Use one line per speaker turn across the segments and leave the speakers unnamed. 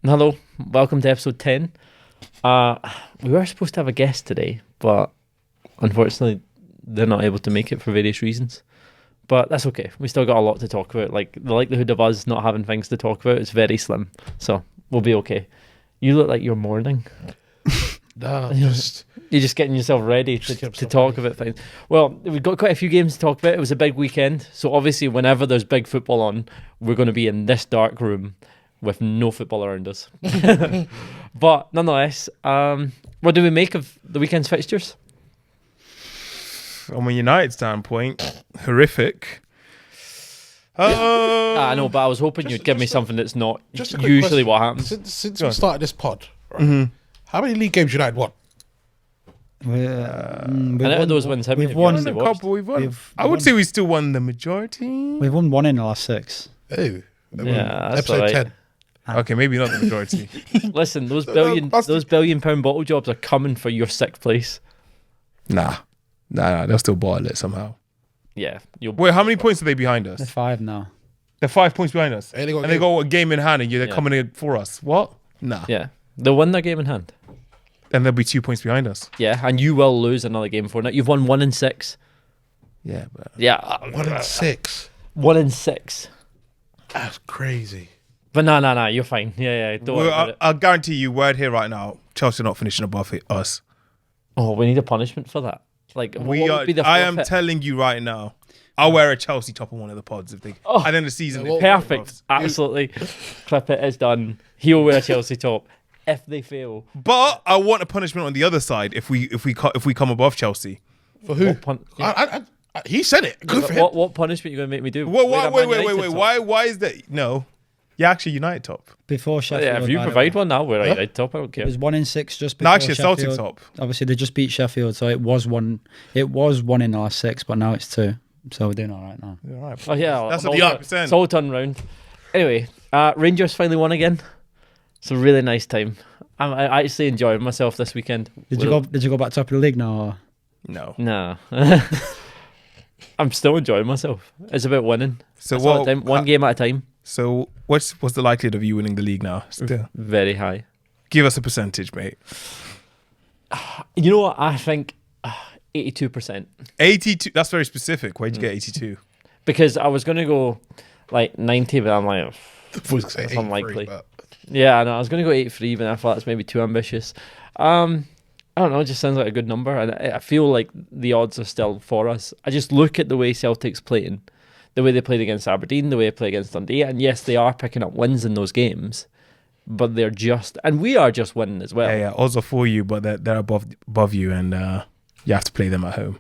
Hello, welcome to episode 10. We were supposed to have a guest today, but unfortunately they're not able to make it for various reasons. But that's okay. We still got a lot to talk about. Like, the likelihood of us not having things to talk about is very slim. So we'll be okay. You look like you're mourning.
No,
You're
just
just getting yourself ready to talk about things. Well, we've got quite a few games to talk about. It was a big weekend. So obviously whenever there's big football on, we're going to be in this dark room with no football around us. But nonetheless, what do we make of the weekend's fixtures?
from a United standpoint, horrific.
I know, but I was hoping you'd give me something that's not usually what happens.
Since we started this pod, right, how many league games United won?
And out of those wins, how many
we've
have you
won
actually
A
watched?
couple we've won.
We've
I would
won.
say we still won the majority.
We've won one in the last 6.
Oh,
Yeah, that's
episode
all right.
10.
Okay, maybe not the majority.
Listen, those
that's the-
billion-pound bottle jobs are coming for your 6th place.
Nah, they'll still bottle it somehow.
Yeah, you'll.
Wait, how many points are they behind us?
They're 5 now.
They're 5 points behind us.
Hey, they got
And they got a game in hand and they're
Yeah.
coming in for us. What? Nah.
Yeah, they'll win their game in hand.
Then they'll be 2 points behind us.
Yeah, and you will lose another game for it. You've won 1 in 6.
Yeah, but
Yeah,
1 in 6.
1 in 6.
That's crazy.
But no, you're fine. Yeah, don't worry about it.
I'll guarantee you, word here right now, Chelsea are not finishing above us.
Oh, we need a punishment for that. Like, what would be the
I am
forfeit?
telling you right now, I'll wear a Chelsea top on one of the pods if they.
Oh.
At the end of the season,
Yeah,
if-
Perfect. Absolutely. Clip it. It's done. He'll wear a Chelsea top if they fail.
But I want a punishment on the other side if we come above Chelsea.
For who?
What
He said it. Good for him.
what punishment are you going to make me do?
Wait,
Wear a Man United
wait.
top?
Why is that? No, you're actually United top.
Before Sheffield.
Yeah, if you
by the
provide
way.
one, I'll wear a
Huh?
United top. I don't
It
care.
was 1 in 6 just
No,
before
actually, Celtic
Sheffield.
top.
Obviously, they just beat Sheffield, so it was 1. It was 1 in the last 6, but now it's 2. So we're doing all right now.
All right.
Oh yeah,
That's
I'm
a
all-
100%.
It's all turned round. Anyway, Rangers finally won again. It's a really nice time. I actually enjoyed myself this weekend.
Did you go back top of the league now? Or?
No.
No. I'm still enjoying myself. It's about winning.
So
That's all
what?
the time. One game at a time.
So what's the likelihood of you winning the league now? Still,
Very high.
give us a percentage, mate.
You know what? I think 82%.
82. That's very specific. Where'd you get 82?
Because I was going to go like 90, but I'm like,
The boys say
That's
83,
unlikely.
but
yeah, I know. I was going to go 83, but I thought that's maybe too ambitious. I don't know. It just sounds like a good number, and I feel like the odds are still for us. I just look at the way Celtic's playing, the way they played against Aberdeen, the way they play against Dundee, and yes, they are picking up wins in those games, but they're just, and we are just winning as well.
Yeah. Odds are for you, but they're above you, and you have to play them at home.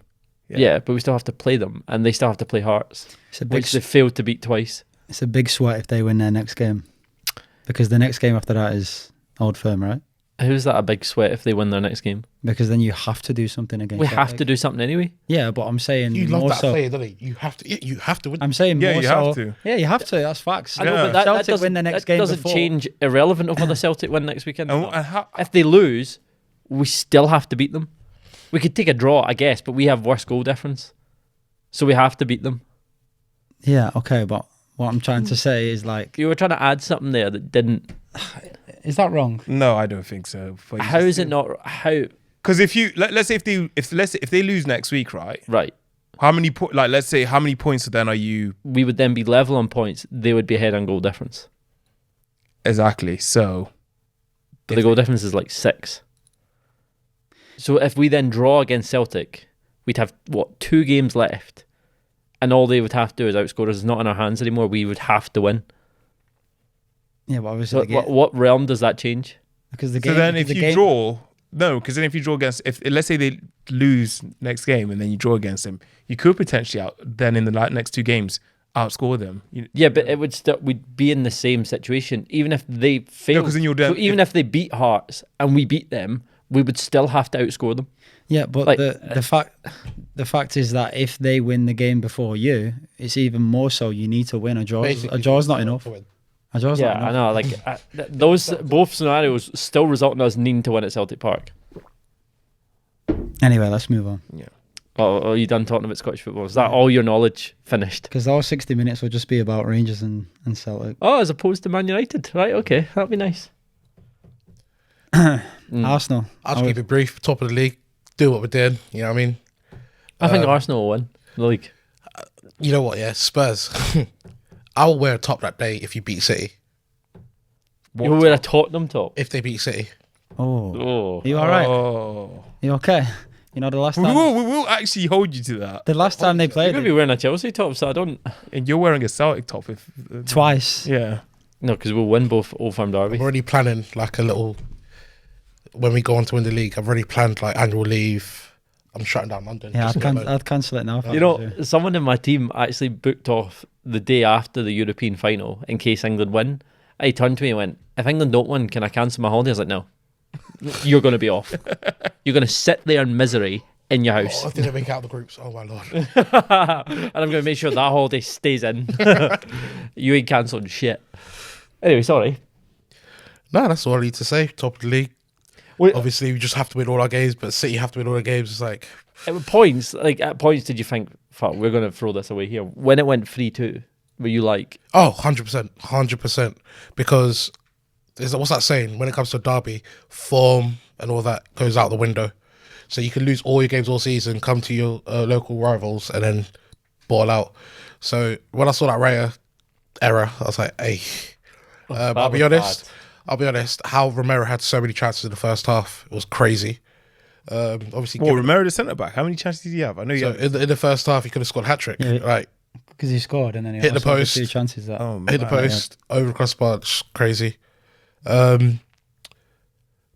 Yeah, but we still have to play them, and they still have to play Hearts,
It's a big.
which they failed to beat twice.
It's a big sweat if they win their next game, because the next game after that is Old Firm, right?
Who's that a big sweat if they win their next game?
Because then you have to do something against.
We have
Celtic.
to do something anyway.
Yeah, but I'm saying
you love
more
that
so.
player, don't you? You have to. Yeah, you have to win.
I'm saying
Yeah,
more
you
so.
have to.
Yeah, you have to. That's facts.
I know,
Yeah.
but that
Celtic
doesn't,
win the next
that
game
doesn't
before.
change irrelevant of whether Celtic win next weekend. or
And,
not.
and how,
If they lose, we still have to beat them. We could take a draw, I guess, but we have worse goal difference, so we have to beat them.
Yeah, okay, but what I'm trying to say is like,
You were trying to add something there that didn't.
is that wrong?
no, I don't think so. But
How is it not? How
Because if you let's say if they lose next week, right?
right?
How many let's say how many points then are you
We would then be level on points. They would be ahead on goal difference.
exactly? So
But the goal difference is like 6. So if we then draw against Celtic, we'd have 2 games left, and all they would have to do is outscore us. It's not in our hands anymore. We would have to win.
Yeah, but obviously
So
the game,
what realm does that change?
because the
so
game.
then if
the
you
game,
draw because then if you draw against if let's say they lose next game and then you draw against them, you could potentially then in the next 2 games outscore them.
Yeah, but it would still we'd be in the same situation even if they fail.
'cause then you're
so
down-
even if they beat Hearts and we beat them, we would still have to outscore them.
Yeah, but
like,
the fact is that if they win the game before you, it's even more so. You need to win. A draw's not enough.
To win.
A draw's
Yeah,
not
I
enough.
know. Like those both scenarios still result in us needing to win at Celtic Park.
Anyway, let's move on.
Oh, are you done talking about Scottish football? Is that all your knowledge finished?
Because all 60 minutes will just be about Rangers and Celtic.
Oh, as opposed to Man United, right? Okay, that'd be nice.
Arsenal.
I'll just keep it brief. Top of the league. Do what we're doing. You know what I mean?
I think Arsenal will win the league.
You know what? Yeah, Spurs. I'll wear a top that day if you beat City.
You will wear a Tottenham top.
If they beat City.
Oh.
Oh,
Are you all right?
Oh.
You okay? You know, the last
We
time
will actually hold you to that.
the last time they
you're
played
gonna be wearing a Chelsea top, so I don't.
And you're wearing a Celtic top. If
twice.
Yeah.
No, because we'll win both Old Firm
I'm
derbies.
already planning like a little. When we go on to win the league, I've already planned like annual leave. I'm shutting down London.
Yeah,
just
I'd cancel it now. if I
You
was
know, someone in my team actually booked off the day after the European final in case England win. He turned to me and went, "If England don't win, can I cancel my holiday?" I was like, "No, you're going to be off. You're going to sit there in misery in your house,
Oh, I didn't make out the groups. Oh my lord.
and I'm going to make sure that holiday stays in. You ain't cancelling shit." Anyway, sorry.
No, that's all I need to say. Top of the league.
Wait,
Obviously, we just have to win all our games, but City have to win all their games. It's like,
at points, at points, did you think, "Fuck, we're going to throw this away here"? When it went 3-2, were you like,
oh, 100%. 100%. Because, what's that saying? When it comes to a derby, form and all that goes out the window. So you can lose all your games all season, come to your local rivals, and then ball out. So when I saw that Raya error, I was like, hey.
that
I'll be
was
honest.
bad.
I'll be honest. How Romero had so many chances in the first half, it was crazy. Obviously,
Well, Romero the centre back. How many chances did he have? I know you
so
have.
in the first half, he could have scored a hat trick.
Yeah.
Right,
because he scored and then he
Hit the
also had
post.
2 chances that.
Oh,
hit the
man.
post, over the crossbar, just crazy.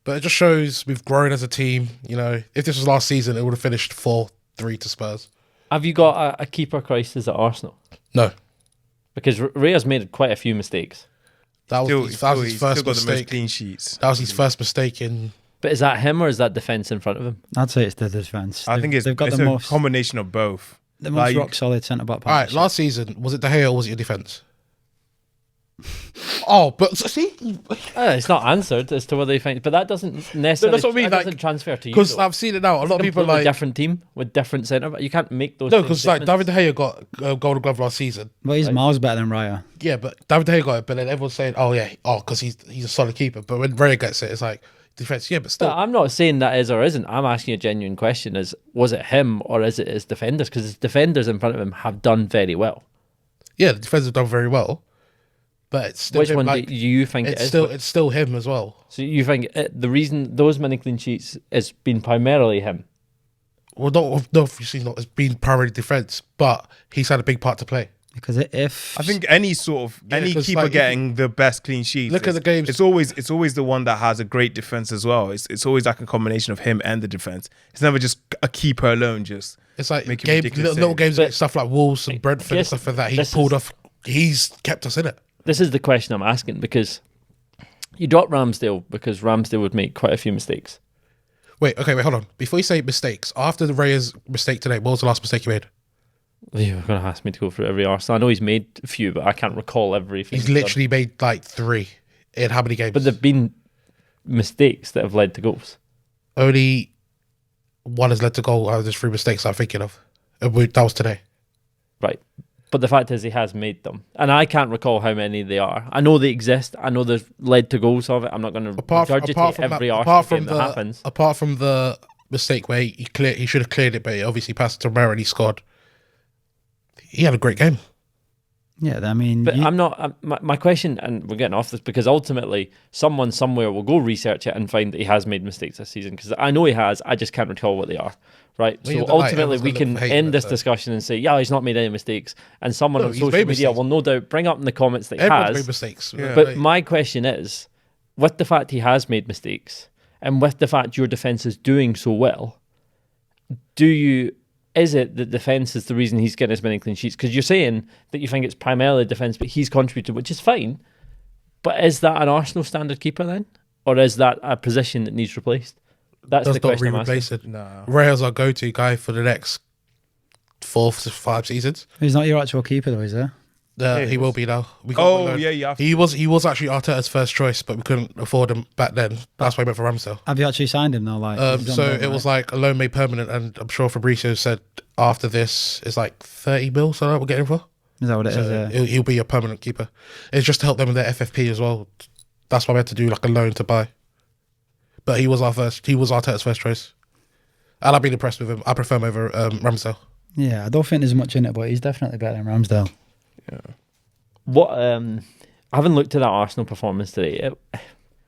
But it just shows we've grown as a team. You know, if this was last season, it would have finished 4-3 to Spurs.
Have you got a keeper crisis at Arsenal?
No,
Because Raya's made quite a few mistakes.
that was his
He's
first
still got the most
mistake.
clean sheets.
That was his first mistake in.
But is that him or is that defence in front of him?
I'd say it's the defence.
I think
they've got
it's
the
a
most
combination of both.
rock
like-
solid centre back.
All right, last season was it De Gea or was it your defense? Oh, but see,
It's not answered as to whether you think, but that doesn't necessarily.
that's what I mean,
That
like,
doesn't transfer to you.
because
though.
I've seen it now. A lot of people
Completely
like
different team with different centre. But you can't make those.
no,
same
because like
statements.
David De Gea got Golden Glove last season.
But he's miles better than Raya.
Yeah, but David De Gea got it, but then everyone's saying, "Oh yeah, because he's a solid keeper." But when Raya gets it, it's like defense. Yeah, but still,
But I'm not saying that is or isn't. I'm asking a genuine question: is was it him or is it his defenders? Because his defenders in front of him have done very well.
yeah, the defense have done very well. But it's still
Which
him,
one
like,
do you think it is?
it's still him as well.
So you think the reason those many clean sheets has been primarily him?
Well, no, obviously not. It's been primarily defense, but he's had a big part to play.
Because if
I think any keeper
'cause, like,
getting the best clean sheets.
Look at the games.
It's always the one that has a great defense as well. It's always like a combination of him and the defense. It's never just a keeper alone. Just
It's like
Making
game,
ridiculous
little
saves.
games
But
like stuff like Wolves and Brentford and
guess
stuff like that. He's
this
pulled
is-
off. He's kept us in it.
This is the question I'm asking because you drop Ramsdale because Ramsdale would make quite a few mistakes.
Wait, hold on. Before you say mistakes, after the Raya's mistake today, what was the last mistake he made?
You're going to ask me to go through every Arsenal. I know he's made a few, but I can't recall everything.
He's literally made like 3 in how many games?
But there've been mistakes that have led to goals.
Only one has led to goal out of the 3 mistakes I'm thinking of. And that was today.
Right. But the fact is he has made them. And I can't recall how many they are. I know they exist. I know there's led to goals of it. I'm not going to regurgitate every Arsenal game that happens.
apart from the mistake where he should have cleared it, but he obviously passed to Romero and he scored. He had a great game.
yeah, I mean,
But I'm not. My question, and we're getting off this because ultimately someone somewhere will go research it and find that he has made mistakes this season. Because I know he has. I just can't recall what they are. Right.
Well,
So
yeah, but, like,
ultimately,
everyone's
we
gonna
can
look for hate
end
on
this
it, so.
discussion and say, yeah, he's not made any mistakes. And someone
No,
on
he's
social
made
media
mistakes.
will no doubt bring up in the comments that he
Everyone's made
has.
mistakes.
But my question is, with the fact he has made mistakes, and with the fact your defense is doing so well, is it that defense is the reason he's getting as many clean sheets? Because you're saying that you think it's primarily defense, but he's contributed, which is fine. But is that an Arsenal standard keeper then, or is that a position that needs replaced? That's
does
the
not
question I'm asking.
replace it.
no.
Raya's our go-to guy for the next 4 to 5 seasons.
he's not your actual keeper though, is he?
He will be now. We got
Oh
him on loan.
yeah, you have.
He was actually Arteta's first choice, but we couldn't afford him back then. That's why we went for Ramsdale.
Have you actually signed him though? Like, he's
So
on loan,
it was
right?
like a loan made permanent, and I'm sure Fabrizio said after this it's like 30 mil. So that we're getting for.
Is that what it is?
So
Yeah.
he'll be a permanent keeper. It's just to help them with their FFP as well. That's why we had to do like a loan to buy. but he was Arteta's first choice. And I've been impressed with him. I prefer him over Ramsdale.
Yeah, I don't think there's much in it, but he's definitely better than Ramsdale.
Yeah.
What having looked at that Arsenal performance today, it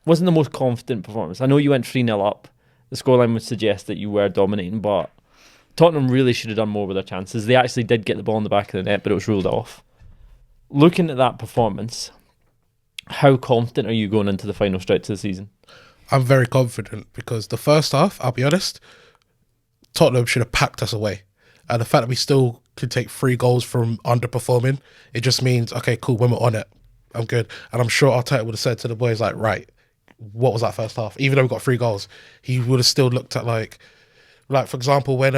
wasn't the most confident performance. I know you went 3-0 up. The scoreline would suggest that you were dominating, but Tottenham really should have done more with their chances. They actually did get the ball in the back of the net, but it was ruled off. Looking at that performance, how confident are you going into the final stretch of the season?
I'm very confident because the first half, I'll be honest, Tottenham should have packed us away. And the fact that we still could take 3 goals from underperforming, it just means, okay, cool, when we're on it, I'm good. And I'm sure Arteta would have said to the boys, like, right, what was that first half? Even though we got 3 goals, he would have still looked at, like for example, when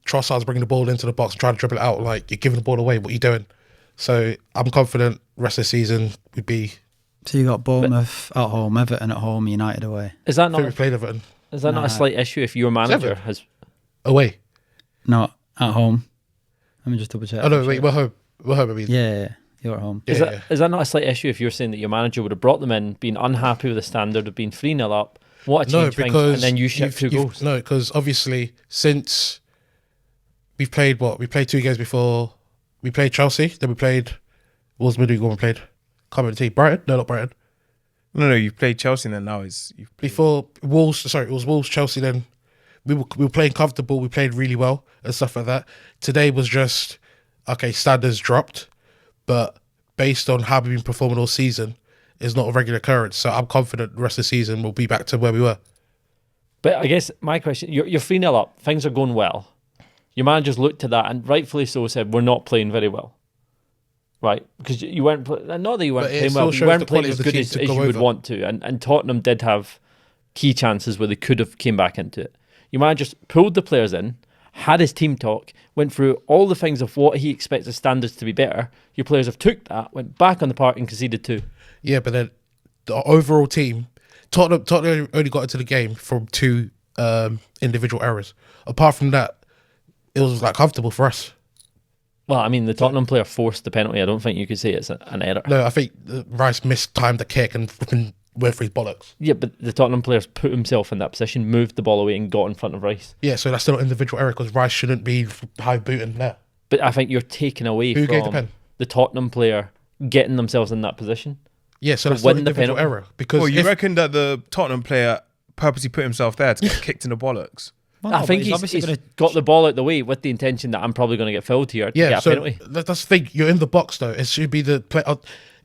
Trossard's bringing the ball into the box and trying to dribble it out, like, you're giving the ball away, what are you doing? So I'm confident rest of the season would be...
So you got Bournemouth at home, Everton at home, United away.
Is that
I think we
not
played Everton.
is that not a slight issue if your manager has...
Away.
Not at home. Let me just double check.
Oh, no, wait, we're home. We're home, I mean.
Yeah, you're at home.
Is
Yeah,
that is that not a slight issue if you're saying that your manager would have brought them in, being unhappy with the standard of being 3-0 up, what a
No,
change things,
because
and then you ship 2 goals?
No, because obviously since we've played we played 2 games before. We played Chelsea, then we played... What was midweek when we played? Can't remember the team. Brighton? No, not Brighton.
No, you played Chelsea and then now you've played...
Before Wolves, sorry, it was Wolves, Chelsea, then we were playing comfortable, we played really well and stuff like that. Today was just, okay, standards dropped, but based on how we've been performing all season, it's not a regular occurrence. So I'm confident the rest of the season we'll be back to where we were.
But I guess my question, you're 3-0 up, things are going well. Your managers looked at that and rightfully so said, we're not playing very well. Right? Because you weren't, not that you weren't
But it
playing
still
well, but you
shows
weren't
the
playing
quality
as
of the
good
team
as
to
you
go
would
over.
want to. And Tottenham did have key chances where they could have came back into it. Your manager pulled the players in, had his team talk, went through all the things of what he expects the standards to be better. Your players have took that, went back on the park and conceded 2.
Yeah, but then the overall team, Tottenham only got into the game from 2 individual errors. Apart from that, it was like comfortable for us.
Well, I mean, the Tottenham player forced the penalty. I don't think you could say it's an error.
No, I think Rice mistimed the kick and flipping went for his bollocks.
Yeah, but the Tottenham players put himself in that position, moved the ball away and got in front of Rice.
Yeah, so that's still an individual error because Rice shouldn't be high booting there.
But I think you're taking away
Who gave the
from
pen?
the Tottenham player getting themselves in that position.
Yeah, so
To
that's still an
win the
individual
penalty.
error. Because
Well, you
if,
reckon that the Tottenham player purposely put himself there to get kicked in the bollocks?
Well,
I
no,
think
but
he's
obviously gonna
got the ball out the way with the intention that I'm probably going to get fouled here to
yeah,
get a
so
penalty.
that's the thing. You're in the box though. It should be the play.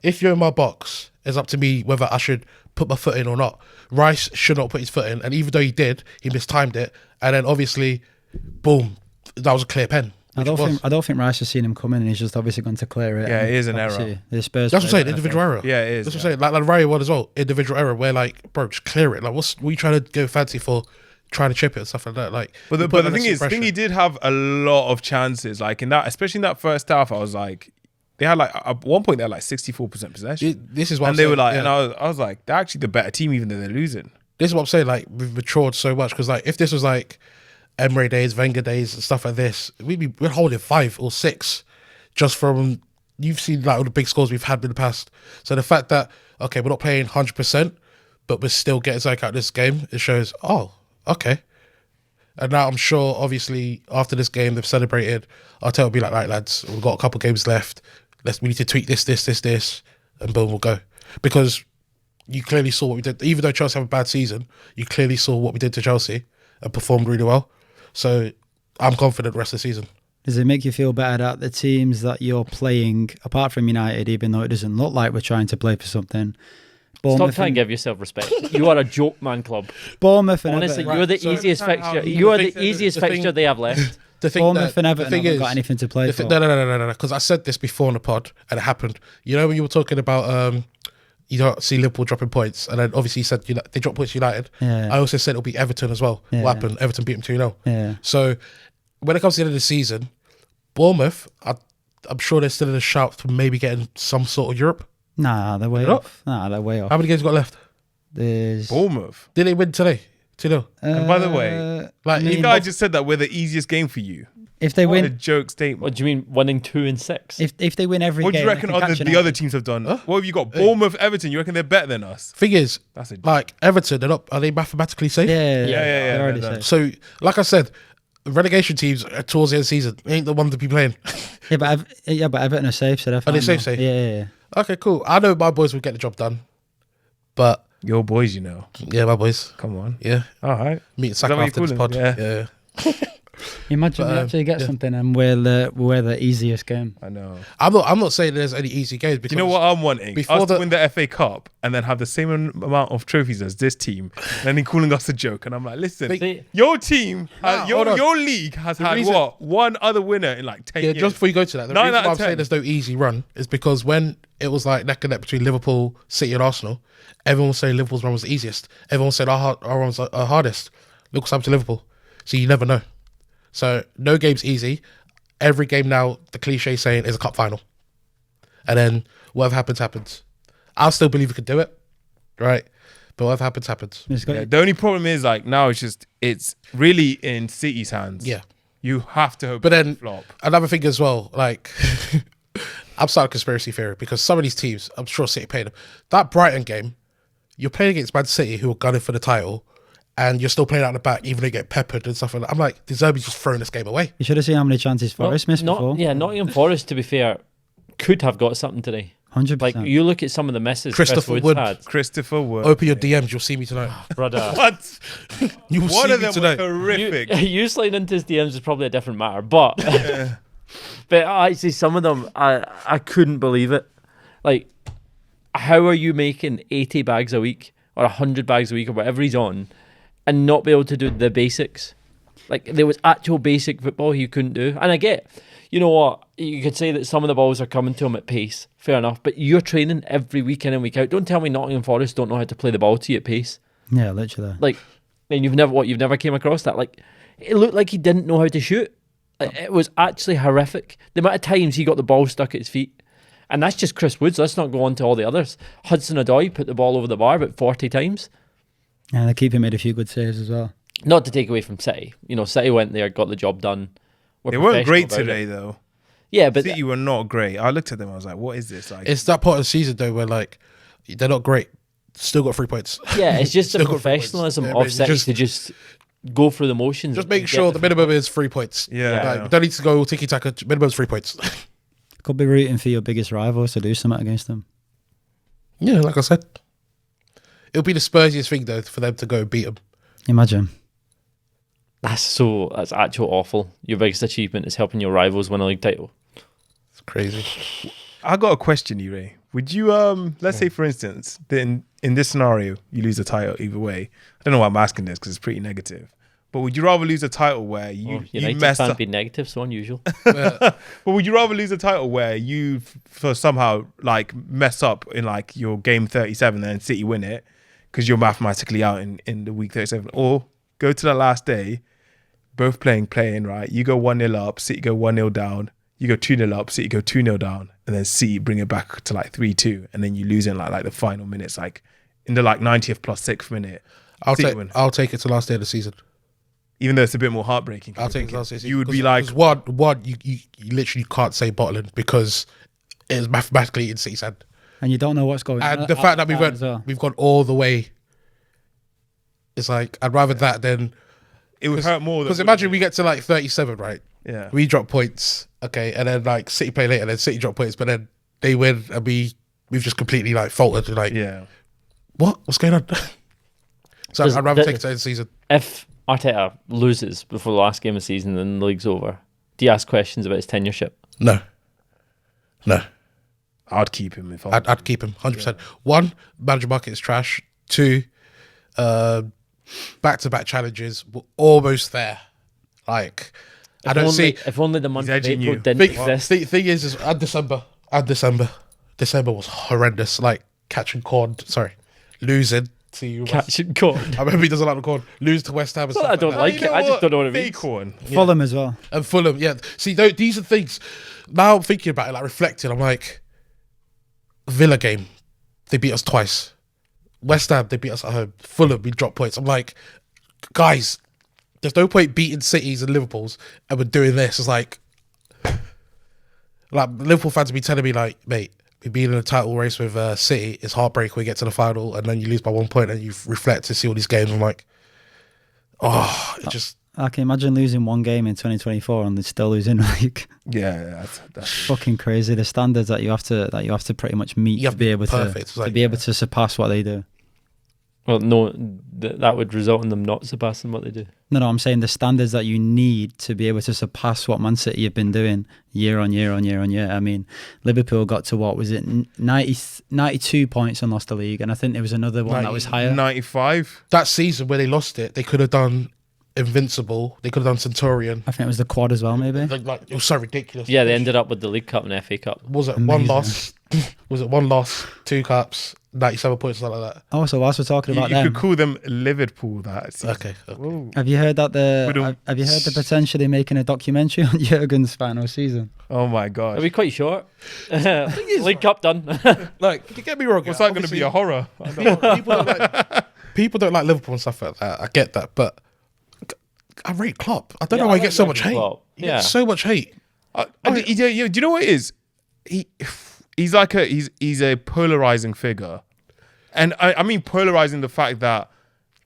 If you're in my box, it's up to me whether I should put my foot in or not. Rice should not put his foot in, and even though he did, he mistimed it, and then obviously, boom, that was a clear pen.
I don't think Rice has seen him coming, and he's just obviously going to clear it.
Yeah,
and
it is an
obviously
error.
The Spurs
That's what I'm
played
saying.
better
Individual error.
Yeah, it is.
That's what I'm saying. Like Raya one as well. Individual error where like, bro, just clear it. Like, what are you trying to go fancy for? Trying to chip it and stuff like that. Like,
But
you
the
put
thing
unnecessary
is, I think he
pressure.
did have a lot of chances. Like in that, especially in that first half, I was like, they had like at one point they had like 64% possession,
This is what I'm
and they
saying,
were like,
yeah.
and I was like, they're actually the better team even though they're losing.
This is what I'm saying. Like, we've matured so much because like, if this was like Emery days, Wenger days, and stuff like this, we're holding 5 or 6 just from you've seen like all the big scores we've had in the past. So the fact that okay, we're not playing 100%, but we're still getting something out of this game, it shows. Oh, okay. And now I'm sure, obviously, after this game, they've celebrated. Arteta will be like, right, lads, we've got a couple games left. We need to tweak this, and boom, we'll go. Because you clearly saw what we did. Even though Chelsea have a bad season, you clearly saw what we did to Chelsea and performed really well. So I'm confident the rest of the season.
Does it make you feel better that the teams that you're playing, apart from United, even though it doesn't look like we're trying to play for something,
Stop
Bournemouth
trying to
and,
give yourself respect. You are a joke man club.
Bournemouth and
Honestly,
Everton,
you're the
so-
easiest
Somehow
fixture.
you
You are
think
the
that
easiest
the thing-
fixture they have left.
The thing
Bournemouth
that,
and Everton
the thing
haven't
is,
got anything to play for.
No, because I said this before on the pod and it happened. You know when you were talking about you don't see Liverpool dropping points, and then obviously you said they dropped points to United.
Yeah.
I also said it'll be Everton as well.
Yeah.
What happened? Everton beat them 2-0.
Yeah.
So when it comes to the end of the season, Bournemouth, I'm sure they're still in a shout for maybe getting some sort of Europe.
Nah, they're way
They're not?
off. Nah, they're way off.
How many games got left?
There's
Bournemouth.
Did they win today? 2-0.
And by the way,
Like,
you guys just said that we're the easiest game for you.
if they
What a
win,
joke statement.
What do you mean winning 2 and 6?
if they win every
What do
game,
you reckon
they can catch
the other teams have done? What have you got? Bournemouth, Everton. You reckon they're better than us?
Thing is,
That's a
like Everton, are they mathematically safe?
Yeah,
yeah,
they're already
no.
safe.
So, like I said, relegation teams towards the end of the season ain't the one to be playing.
Yeah, but Everton are safe, so they're fine.
they safe,
now.
safe?
Yeah.
Okay, cool. I know my boys will get the job done, but
Your boys, you know.
yeah, my boys,
Come on.
yeah,
All right.
meet
that
Saka
what
after
you're
this
calling
pod.
it?
Yeah.
Imagine we actually get something and we're the easiest game.
I know.
I'm not saying there's any easy games.
Do
Because
you know what I'm wanting?
before
Us to
the-
win the FA Cup and then have the same amount of trophies as this team, and then calling us a joke. And I'm like, listen,
See-
your team,
Nah, hold on.
your league has had
reason-
what? One other winner in like 10
Yeah,
years.
just before you go to that, the
9
reason
out
why
of
I'm saying
10.
there's no easy run is because when it was like neck and neck between Liverpool, City, and Arsenal, everyone was saying Liverpool's run was the easiest. Everyone said our run was hardest. Look what's happened to Liverpool. So you never know. So no game's easy. Every game now, the cliche saying is a cup final. And then whatever happens, happens. I still believe we could do it, right? But whatever happens, happens.
It's got-
Yeah, the only problem is like now it's really in City's hands.
Yeah.
You have to hope
But then
flop.
another thing as well, like I'm starting a conspiracy theory because some of these teams, I'm sure City paid them. That Brighton game, you're playing against Man City who are gunning for the title, and you're still playing out the back, even though you get peppered and stuff like that. I'm like, De Zerbi's just throwing this game away.
You should have seen how many chances Forest missed before.
Yeah, Nottingham Forest, to be fair, could have got something today.
100%.
Like, you look at some of the misses Chris
Christopher
Wood's
Wood.
had.
Christopher Wood.
Open your DMs, you'll see me tonight.
Brother.
What?
You will
One
see
of
me
them
tonight.
was horrific.
You sliding into his DMs is probably a different matter, but but actually some of them I couldn't believe it. Like, how are you making 80 bags a week or 100 bags a week or whatever he's on and not be able to do the basics? Like, there was actual basic football he couldn't do. And I get, you know what, you could say that some of the balls are coming to him at pace, fair enough, but you're training every week in and week out. Don't tell me Nottingham Forest don't know how to play the ball to you at pace.
yeah, literally.
Like, and you've never came across that. Like, it looked like he didn't know how to shoot. Like, it was actually horrific. The amount of times he got the ball stuck at his feet. And that's just Chris Woods. Let's not go on to all the others. Hudson-Odoi put the ball over the bar about 40 times.
And the keeper made a few good saves as well.
Not to take away from City. You know, City went there, got the job done.
They weren't great
professional about
today
it.
though.
Yeah, but
City were not great. I looked at them. I was like, "What is this?" Like,
It's that part of the season though where like they're not great, still got 3 points.
yeah, it's just the
Still got 3 points.
professionalism
Yeah,
of
but
City
just-
to just go through the motions.
Just make
and
sure
get
the minimum is 3 points.
Yeah.
Like, you don't need to go tiki taka. Minimum is 3 points.
Could be rooting for your biggest rivals to do something against them.
Yeah, like I said, it'll be the Spursiest thing though for them to go and beat them.
Imagine.
That's actual awful. Your biggest achievement is helping your rivals win a league title.
It's crazy.
I got a question, Ray. Would you let's say for instance, then in this scenario you lose a title either way. I don't know why I'm asking this because it's pretty negative. But would you rather lose a title where you
United
messed
can't
up?
be negative, so unusual.
But would you rather lose a title where you for somehow like mess up in like your game 37 and City win it because you're mathematically out in the week 37, or go to the last day, both playing right? You go 1-0 up, City go 1-0 down. You go 2-0 up, City go 2-0 down, and then City bring it back to like 3-2, and then you lose in like the final minutes, like in the like 90th plus 6th minute. City win.
I'll take it to last day of the season.
Even though it's a bit more heartbreaking.
I'll take it to last day of the season.
You would be like,
one, you literally can't say bottling because it is mathematically in City's hand.
And you don't know what's going on.
And the fact that
as
we've gone all the way, it's like I'd rather that than
it would hurt more.
because imagine we get to like 37, right?
Yeah.
We drop points, okay, and then like City play later, and then City drop points, but then they win, and we've just completely like faltered. Like,
Yeah.
what's going on? So
Does
I'd rather
the-
take it to the season.
If Arteta loses before the last game of the season and the league's over, do you ask questions about his tenureship?
No,
I'd keep him if I
I'd keep him 100%. One, manager market is trash. Two, back-to-back challenges, we're almost there. Like, I don't see.
If only the month of
edging
April
you.
didn't
Big
exist.
thing is December was horrendous. Like losing to
Catch and call.
I remember he doesn't like the corn. Lose to West Ham and
Well,
stuff
I don't
that.
like it. I just don't know what it means.
Acorn.
Fulham as well.
And Fulham, yeah. See, these are things. Now I'm thinking about it, like reflecting. I'm like, Villa game, they beat us twice. West Ham, they beat us at home. Fulham, we dropped points. I'm like, guys, there's no point beating Cities and Liverpools and we're doing this. It's like Liverpool fans be telling me like, mate, we being in a title race with City, it's heartbreak when we get to the final and then you lose by 1 point and you reflect to see all these games. I'm like, it just...
I can imagine losing one game in 2024 and still losing. Like,
Yeah, that's
fucking crazy. The standards that you have to pretty much meet
You have
to be able
perfect. It's
to
like-
be able to surpass what they do.
Well, no, that would result in them not surpassing what they do.
No, I'm saying the standards that you need to be able to surpass what Man City have been doing year on year on year on year. I mean, Liverpool got to what was it, 92 points and lost the league, and I think there was another one that was higher.
95.
That season where they lost it, they could have done Invincible. They could have done Centurion.
I think it was the quad as well, maybe.
Like it was so ridiculous.
Yeah, they ended up with the League Cup and FA Cup.
Was it
Amazing.
one loss? Was it one loss, 2 cups, 97 points, something like that?
Oh, so whilst we're talking
You
about them,
could call them Liverpool that season.
Okay.
Whoa.
have you heard that
We don't-
have you heard they're potentially making a documentary on Jurgen's final season?
Oh my
Are
gosh.
we quite short? League Cup done.
Like, you get me wrong.
What's that going to be, a horror?
People don't like Liverpool and stuff like that. I get that, but I rate Klopp. I don't know why he
I
gets so
like
much hate.
Klopp.
He
Yeah.
gets so much hate.
Do you know what it is? He's like he's a polarizing figure, and I mean polarizing the fact that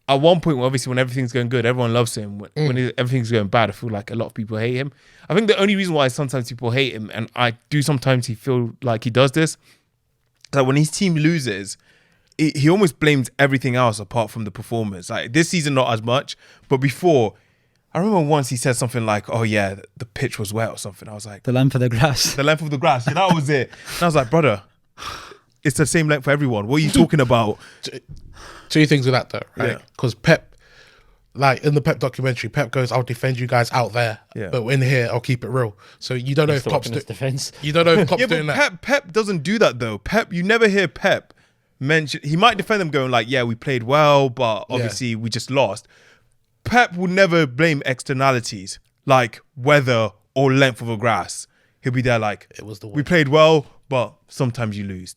at one point, obviously, when everything's going good, everyone loves him. When everything's going bad, I feel like a lot of people hate him. I think the only reason why sometimes people hate him, and I do sometimes feel like he does this, is that when his team loses, he almost blames everything else apart from the performance. Like this season, not as much, but before. I remember once he said something like, "Oh yeah, the pitch was wet" or something. I was like,
The length of the grass.
"The length of the grass." Yeah, that was it. And I was like, "Brother, it's the same length for everyone. What are you talking about?"
2 things with that though, right?
Yeah.
Because Pep, like in the Pep documentary, Pep goes, "I'll defend you guys out there,
Yeah.
but in here, I'll keep it real." So you don't know if
Still
Klopp's
in his defence.
you don't know if Klopp's
Yeah,
doing
but
that.
Pep doesn't do that though. Pep, you never hear Pep mention. He might defend them, going like, "Yeah, we played well, but obviously we just lost." Pep would never blame externalities like weather or length of a grass. He'll be there like,
It was the
"We played well, but sometimes you lose."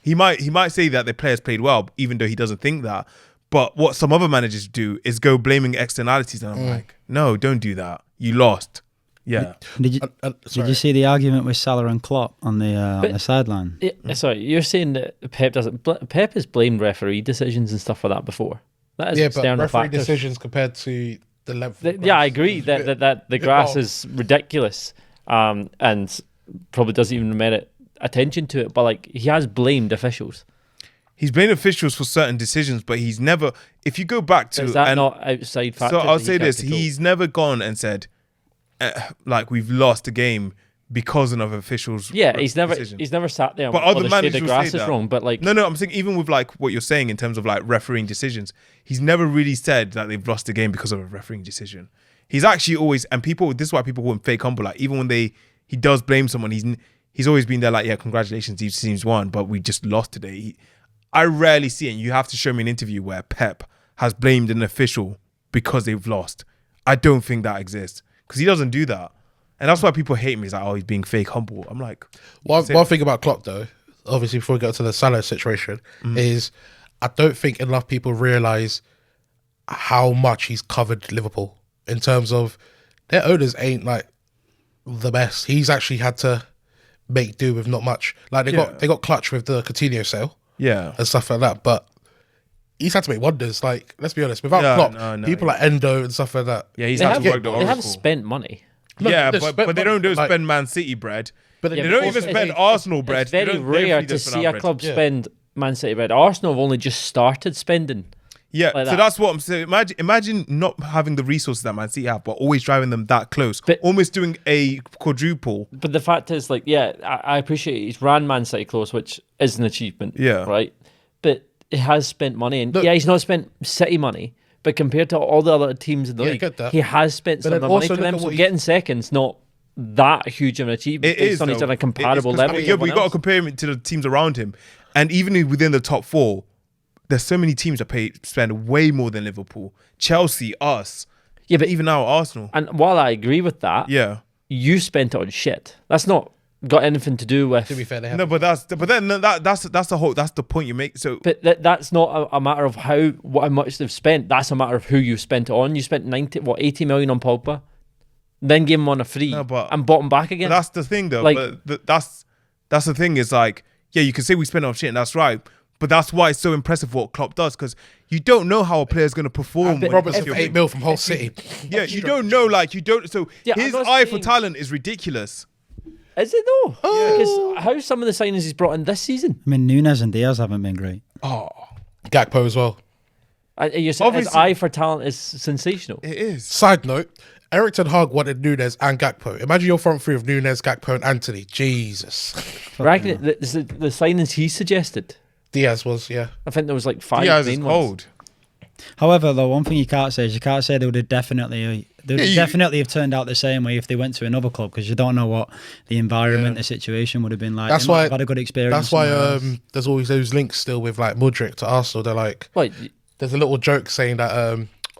He might say that the players played well, even though he doesn't think that. But what some other managers do is go blaming externalities, and I'm like, no, don't do that. You lost. Yeah.
Did you
Sorry.
did you see the argument with Salah and Klopp on the sideline?
Sorry, you're saying that Pep doesn't. Pep has blamed referee decisions and stuff like that before. That is
Yeah, but
external
referee
factors.
decisions compared to the length. Of the
Yeah, I
grass
agree
is a bit-
that the
bit
grass
wrong.
is ridiculous, and probably doesn't even merit attention to it. But like, he has blamed officials.
He's blamed officials for certain decisions, but he's never. If you go back to,
Is that
and
not outside factors?
so I'll
that you
say
can't
this:
control?
he's never gone and said, like, we've lost a game because of officials.
Yeah, he's never
decision.
sat there.
But
and
other
say
managers
the
will
grass
say
is
that.
wrong. But like,
No, I'm saying even with like what you're saying in terms of like refereeing decisions, he's never really said that they've lost the game because of a refereeing decision. He's actually always, and people, this is why people call him fake humble. Like even when he does blame someone, he's always been there like, yeah, congratulations, these teams won, but we just lost today. I rarely see it. And you have to show me an interview where Pep has blamed an official because they've lost. I don't think that exists because he doesn't do that. And that's why people hate me. He's like, oh, he's being fake humble. I'm like,
One thing about Klopp though, obviously before we get to the Salah situation, is I don't think enough people realise how much he's covered Liverpool in terms of their owners ain't like the best. He's actually had to make do with not much. Like they got clutch with the Coutinho sale
yeah.
and stuff like that, but he's had to make wonders. Like, let's be honest, without Klopp,
no.
people like Endo and stuff like that.
Yeah, he's
they
had
have,
to work the
they have
oracle.
spent money.
No,
Yeah,
they
but
spent
they don't
money, like-
spend Man City bread.
But
They
then
don't
also-
even spend Arsenal bread.
It's very
They don't-
rare
everybody
to
does spend
see
our
a
bread.
club
Yeah.
spend Man City bread. Arsenal have only just started spending.
Yeah,
like
so
that.
that's what I'm saying. Imagine not having the resources that Man City have, but always driving them that close,
But-
almost doing a quadruple.
But the fact is, like, yeah, I appreciate he's ran Man City close, which is an achievement.
Yeah.
Right. But he has spent money, and
Look-
yeah, he's not spent City money. But compared to all the other teams in the
Yeah, I
league,
get that.
he has spent
But
some
then
of the money
also
for
look
them.
at
So
what he-
getting second's not that huge of an achievement.
It is
based on he's
though.
on a comparable
It is, 'cause,
level.
I mean,
with
yeah, but you
everyone
got to
else.
compare him to the teams around him, and even within the top four, there's so many teams that spend way more than Liverpool, Chelsea, us,
Yeah, but
even now Arsenal.
and while I agree with that,
Yeah,
you spent it on shit. That's not got anything to do with.
To be fair, they have.
No, but that's the point you make. So
But that's not a matter of how much they've spent. That's a matter of who you spent it on. You spent 80 million on Pogba, then gave him on a free
No, but-
and bought him back again.
But that's the thing, though.
Like-
But that's the thing. Is like, yeah, you can say we spend on shit, and that's right. But that's why it's so impressive what Klopp does, because you don't know how a player's going to perform. when
Robertson
you're-
for 8 mil from Hull City.
Yeah, you don't know. Like, you don't. So
Yeah, I'm
his
not
eye for
saying-
talent is ridiculous.
Is it though? Because how some of the signings he's brought in this season?
I mean, Nunes and Diaz haven't been great.
Oh,
Gakpo as well.
His
Obviously-
eye for talent is sensational.
it is.
Side note, Eric Ten Hag wanted Nunes and Gakpo. Imagine your front three of Nunes, Gakpo and Anthony. Jesus.
I reckon the signings he suggested.
Diaz was, yeah.
I think there was like 5
Diaz is
main ones.
cold.
However, though, one thing you can't say is they would have definitely
you-
definitely have turned out the same way if they went to another club, because you don't know what the environment, the situation would have been like.
That's
They might
why-
have had a good experience.
That's why
somewhere else.
there's always those links still with like Mudryk to Arsenal. They're like,
Well,
there's a little joke saying that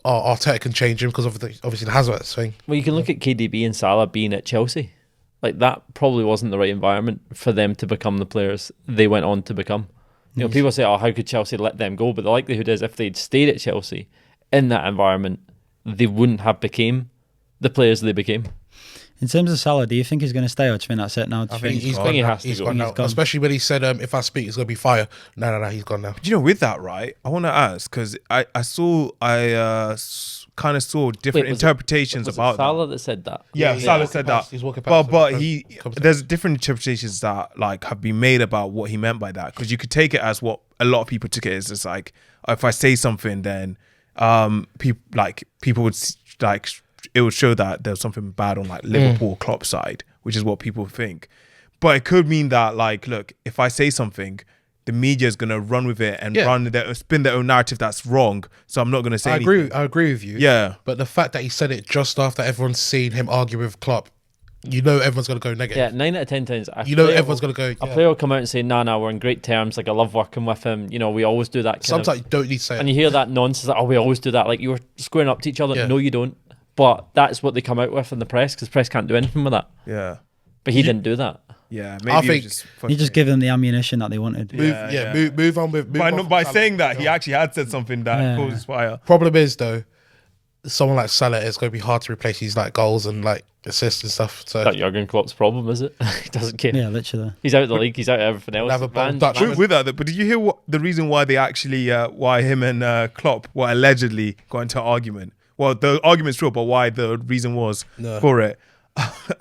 Arteta can change him because of obviously the Havertz thing.
you can look at KDB and Salah being at Chelsea. Like that probably wasn't the right environment for them to become the players they went on to become. You know, people say, "Oh, how could Chelsea let them go?" But the likelihood is, if they'd stayed at Chelsea in that environment, they wouldn't have became the players they became.
In terms of Salah, do you think he's going to stay, or do you think that's it now? Do
I
you
think he's
I
gone
think he
now.
has to
He's
go.
gone now.
He's gone.
Especially when he said, if I speak, it's going to be fire. No, he's gone now.
But you know, with that, right? I want to ask, because I kind of saw different
Wait, was
interpretations
Was it
about that.
Salah that said that?
Yeah,
he's
Salah
walking
said
past-
that.
he's walking past
But
it. Comes
there's different interpretations that like have been made about what he meant by that, because you could take it as what a lot of people took it as. It's like, if I say something, then people would like, it would show that there's something bad on like Liverpool Klopp side, which is what people think. But it could mean that like, look, if I say something, the media is gonna run with it and spin their own narrative that's wrong. So I'm not gonna say.
I agree with you.
Yeah.
But the fact that he said it just after everyone's seen him argue with Klopp, you know everyone's going to go negative.
Yeah, 9 out of 10 times.
You know everyone's going to go,
A
yeah.
player will come out and say, "No, we're in great terms. Like I love working with him. You know, we always do that."
Sometimes you don't need to say
And
it.
you hear that nonsense, like, "Oh, we always do that." Like you were squaring up to each other.
Yeah.
No, you don't. But that's what they come out with in the press, because press can't do anything with that.
Yeah.
But he didn't do that.
Yeah.
I
Maybe
think
You just give them the ammunition that they wanted.
Move on with...
By,
move on
by
from
saying
Salah.
that, he actually had said something that
Yeah.
causes fire.
Problem is, though, someone like Salah is going to be hard to replace his like goals and like assists and stuff. So
That Jurgen Klopp's problem, is it? He doesn't care.
Yeah, literally.
He's out of the league. He's out of everything else.
Never
Man-
Dutch
man-
with-
With that, but did you hear what the reason why they actually, why him and Klopp were allegedly got into an argument? Well, the argument's true, but why the reason was
No.
for it?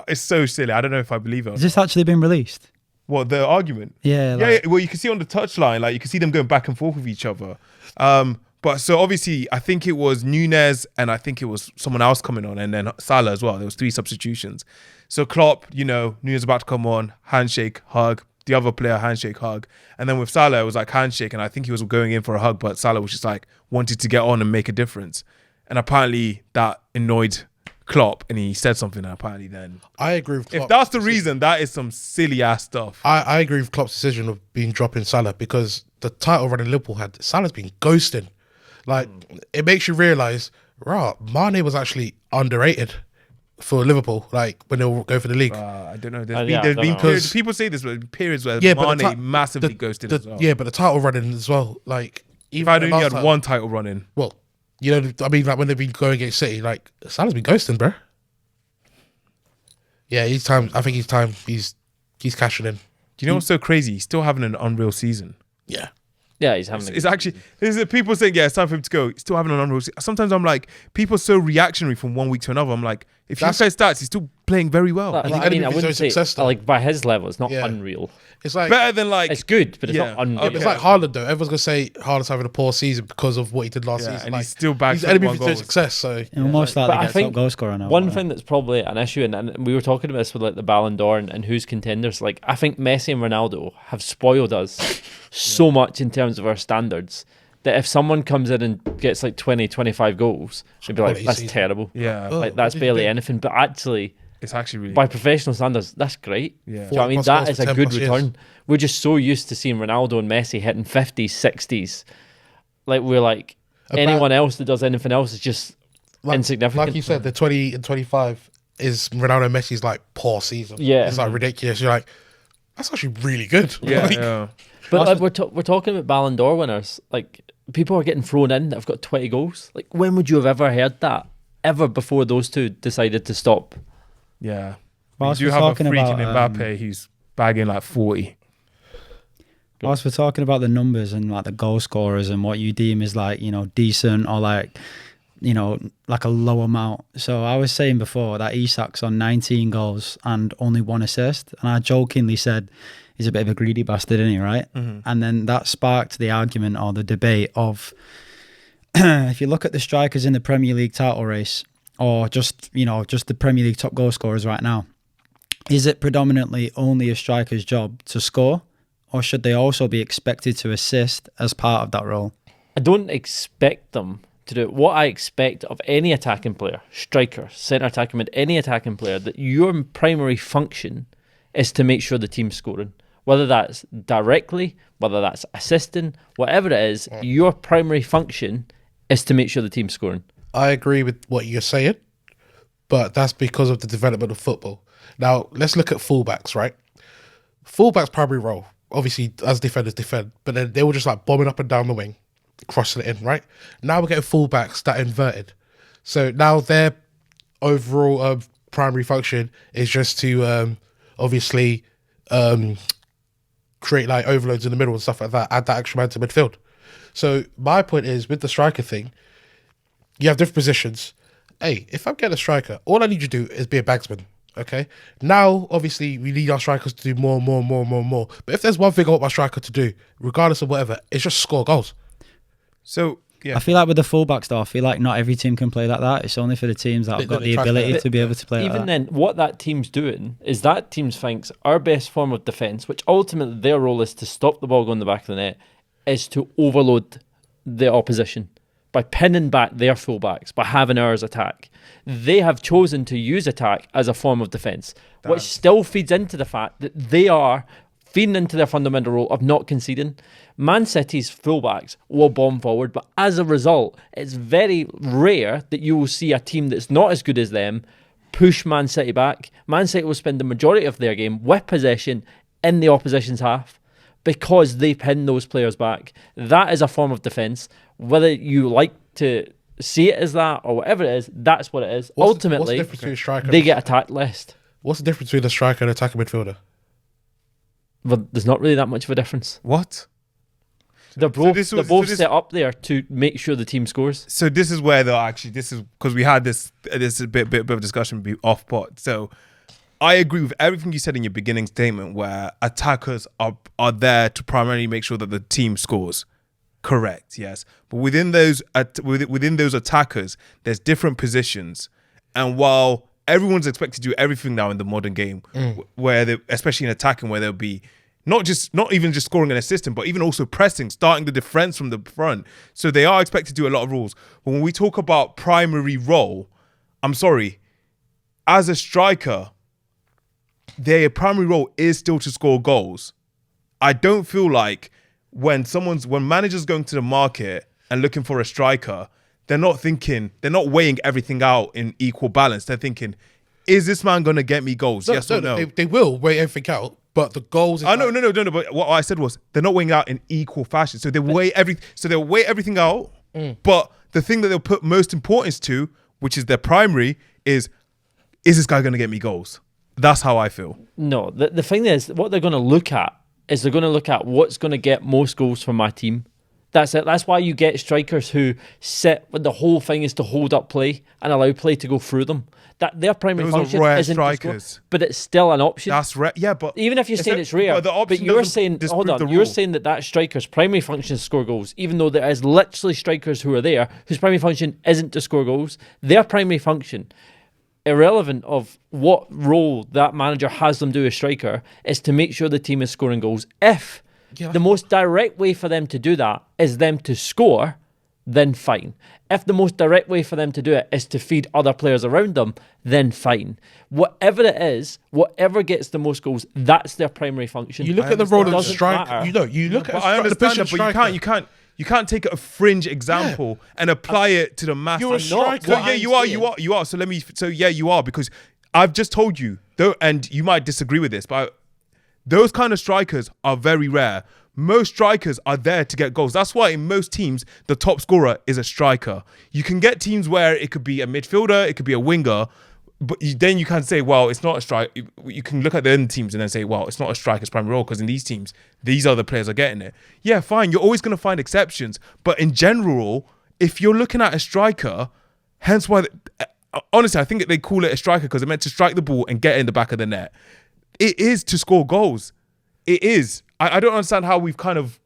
It's so silly. I don't know if I believe it.
Has this actually been released?
What, the argument?
Yeah.
Yeah,
Like,
well, you can see on the touchline, like you can see them going back and forth with each other. But so obviously, I think it was Nunes and I think it was someone else coming on, and then Salah as well. There was 3 substitutions. So Klopp, Nunes about to come on, handshake, hug. The other player, handshake, hug. And then with Salah, it was like handshake, and I think he was going in for a hug, but Salah was just like wanted to get on and make a difference. And apparently that annoyed Klopp, and he said something. And apparently, then
I agree with Klopp.
if that's the reason, that is some silly ass stuff.
I agree with Klopp's decision of dropping Salah, because the title run in Liverpool Salah's been ghosting. Like, it makes you realise, Mane was actually underrated for Liverpool, like when they'll go for the league.
I don't know.
yeah, I
There's
don't
been
know.
periods, people say this, but periods where
but the
Mane massively ghosted as well.
Yeah, but the title running as well. Like,
If I'd
the
only
last
had
title-
one title running.
Well, I mean, like when they've been going against City, like Salah's been ghosting, bro. Yeah, he's time. I think he's time. He's cashing in.
Do you know what's so crazy? He's still having an unreal season.
Yeah.
Yeah, he's having.
It's actually, there's people saying, yeah, it's time for him to go. He's still having an unreal season. Sometimes I'm like, people are so reactionary from one week to another. I'm like, if you look at his stats, he's still playing very well.
I
I
mean, I
think
wouldn't
he's
say
success, though.
like by his level, it's not
Yeah.
unreal.
It's like
Better than like,
It's good, but it's
Yeah.
not unreal.
Okay.
it's like Haaland though. Everyone's gonna say Haaland's having a poor season because of what he did last
Yeah,
season.
and
Like,
he's still back
He's
to
enemy
1
for
goals.
success. So
he'll most
But
likely
I
get
think
top goal scorer now.
One
won't he?
thing that's probably an issue, and we were talking about this with like the Ballon d'Or and who's contenders. Like, I think Messi and Ronaldo have spoiled us so much in terms of our standards that if someone comes in and gets like 20, 25 goals, we'd be like,
Quality
that's
season.
terrible.
yeah,
Oh.
Like, that's
what did you
barely
think?
anything. But actually,
it's actually really.
by professional standards, that's great.
Yeah.
Do you know what I mean?
40+
That
goals
is
for
a
10+
good
years.
return. We're just so used to seeing Ronaldo and Messi hitting 50s, 60s. Like, we're like,
About-
anyone else that does anything else is just
like,
insignificant.
like you said, they're 20 and 25. is Ronaldo Messi's like poor season.
Yeah.
It's like ridiculous. You're like, that's actually really good.
Yeah,
Like,
yeah.
But like, we're talking about Ballon d'Or winners. Like, people are getting thrown in that have got 20 goals. Like, when would you have ever heard that? Ever before those two decided to stop?
Yeah.
Whilst
You
we're
have a
talking
freak in
about,
Mbappe who's bagging like 40.
whilst we're talking about the numbers and like the goal scorers and what you deem is like, decent or like, like a low amount. So I was saying before that Isak's on 19 goals and only 1 assist. And I jokingly said he's a bit of a greedy bastard, isn't he, right?
Mm-hmm.
And then that sparked the argument or the debate of if you look at the strikers in the Premier League title race or just the Premier League top goal scorers right now, is it predominantly only a striker's job to score, or should they also be expected to assist as part of that role?
I don't expect them to do it. What I expect of any attacking player, striker, centre attacking mid, any attacking player, that your primary function is to make sure the team's scoring. Whether that's directly, whether that's assisting, whatever it is, your primary function is to make sure the team's scoring.
I agree with what you're saying, but that's because of the development of football. Now, let's look at fullbacks, right? Fullbacks' primary role, obviously, as defenders defend, but then they were just like bombing up and down the wing, crossing it in, right? Now we're getting fullbacks that inverted. So now their overall primary function is just to obviously create like overloads in the middle and stuff like that, add that extra man to midfield. So my point is, with the striker thing, you have different positions. Hey, if I'm getting a striker, all I need you to do is be a bagsman. Okay. Now, obviously, we need our strikers to do more. But if there's one thing I want my striker to do, regardless of whatever, it's just score goals.
So, yeah.
I feel like with the fullbacks though, I feel like not every team can play like that. It's only for the teams that have got the ability to be able to play like
Even
that.
then, what that team's doing is that team thinks our best form of defence, which ultimately their role is to stop the ball going in the back of the net, is to overload the opposition by pinning back their fullbacks, by having ours attack. They have chosen to use attack as a form of defence, which still feeds into the fact that they are feeding into their fundamental role of not conceding. Man City's fullbacks will bomb forward, but as a result, it's very rare that you will see a team that's not as good as them push Man City back. Man City will spend the majority of their game with possession in the opposition's half because they pin those players back. That is a form of defence. Whether you like to see it as that or whatever it is, that's what it is. Ultimately,
what's the difference between a striker
they get attacked less.
What's the difference between a striker and an attacking midfielder?
Well, there's not really that much of a difference.
What?
They're both,
this
they're
was-
both
so this-
set up there to make sure the team scores.
So this is where though actually this is because we had this is a bit of discussion be off pot. So I agree with everything you said in your beginning statement where attackers are there to primarily make sure that the team scores. Correct, yes. But within those within those attackers, there's different positions, and while everyone's expected to do everything now in the modern game, where they, especially in attacking, where there'll be not even just scoring an assist, but even also pressing, starting the defense from the front. So they are expected to do a lot of rules. But when we talk about primary role, I'm sorry, as a striker, their primary role is still to score goals. I don't feel like when managers going to the market and looking for a striker, they're not weighing everything out in equal balance. They're thinking, is this man going to get me goals? Yes or no?
They will weigh everything out, but the goals.
No. But what I said was they're not weighing it out in equal fashion. So they'll weigh everything out. But the thing that they'll put most importance to, which is their primary, is this guy going to get me goals? That's how I feel.
No, the thing is, what they're going to look at is they're going to look at what's going to get most goals for my team. That's it. That's why you get strikers who sit when the whole thing is to hold up play and allow play to go through them. That their primary
Those are
function
rare
isn't to score,
strikers.
but it's still an option.
That's rare. Yeah, but
Even if you're saying it's rare, but you're saying, hold on, you're saying that striker's primary function is to score goals, even though there is literally strikers who are there whose primary function isn't to score goals. Their primary function, irrelevant of what role that manager has them do as striker, is to make sure the team is scoring goals. If the most direct way for them to do that is them to score, then fine. If the most direct way for them to do it is to feed other players around them, then fine. Whatever it is, whatever gets the most goals, that's their primary function.
You look at the role of the
doesn't
striker.
matter.
You look at
I
the
understand
position
that, but
striker.
you can't take a fringe example and apply it to the mass.
You're a striker.
So yeah, you are. So you are because I've just told you, though, and you might disagree with this, but those kind of strikers are very rare. Most strikers are there to get goals. That's why in most teams, the top scorer is a striker. You can get teams where it could be a midfielder, it could be a winger, but then you can say, well, it's not a strike. You can look at the other teams and then say, well, it's not a striker's primary role because in these teams, these other players are getting it. Yeah, fine. You're always going to find exceptions. But in general, if you're looking at a striker, hence why, honestly, I think they call it a striker because they're meant to strike the ball and get in the back of the net. It is to score goals. It is. I don't understand how we've kind of,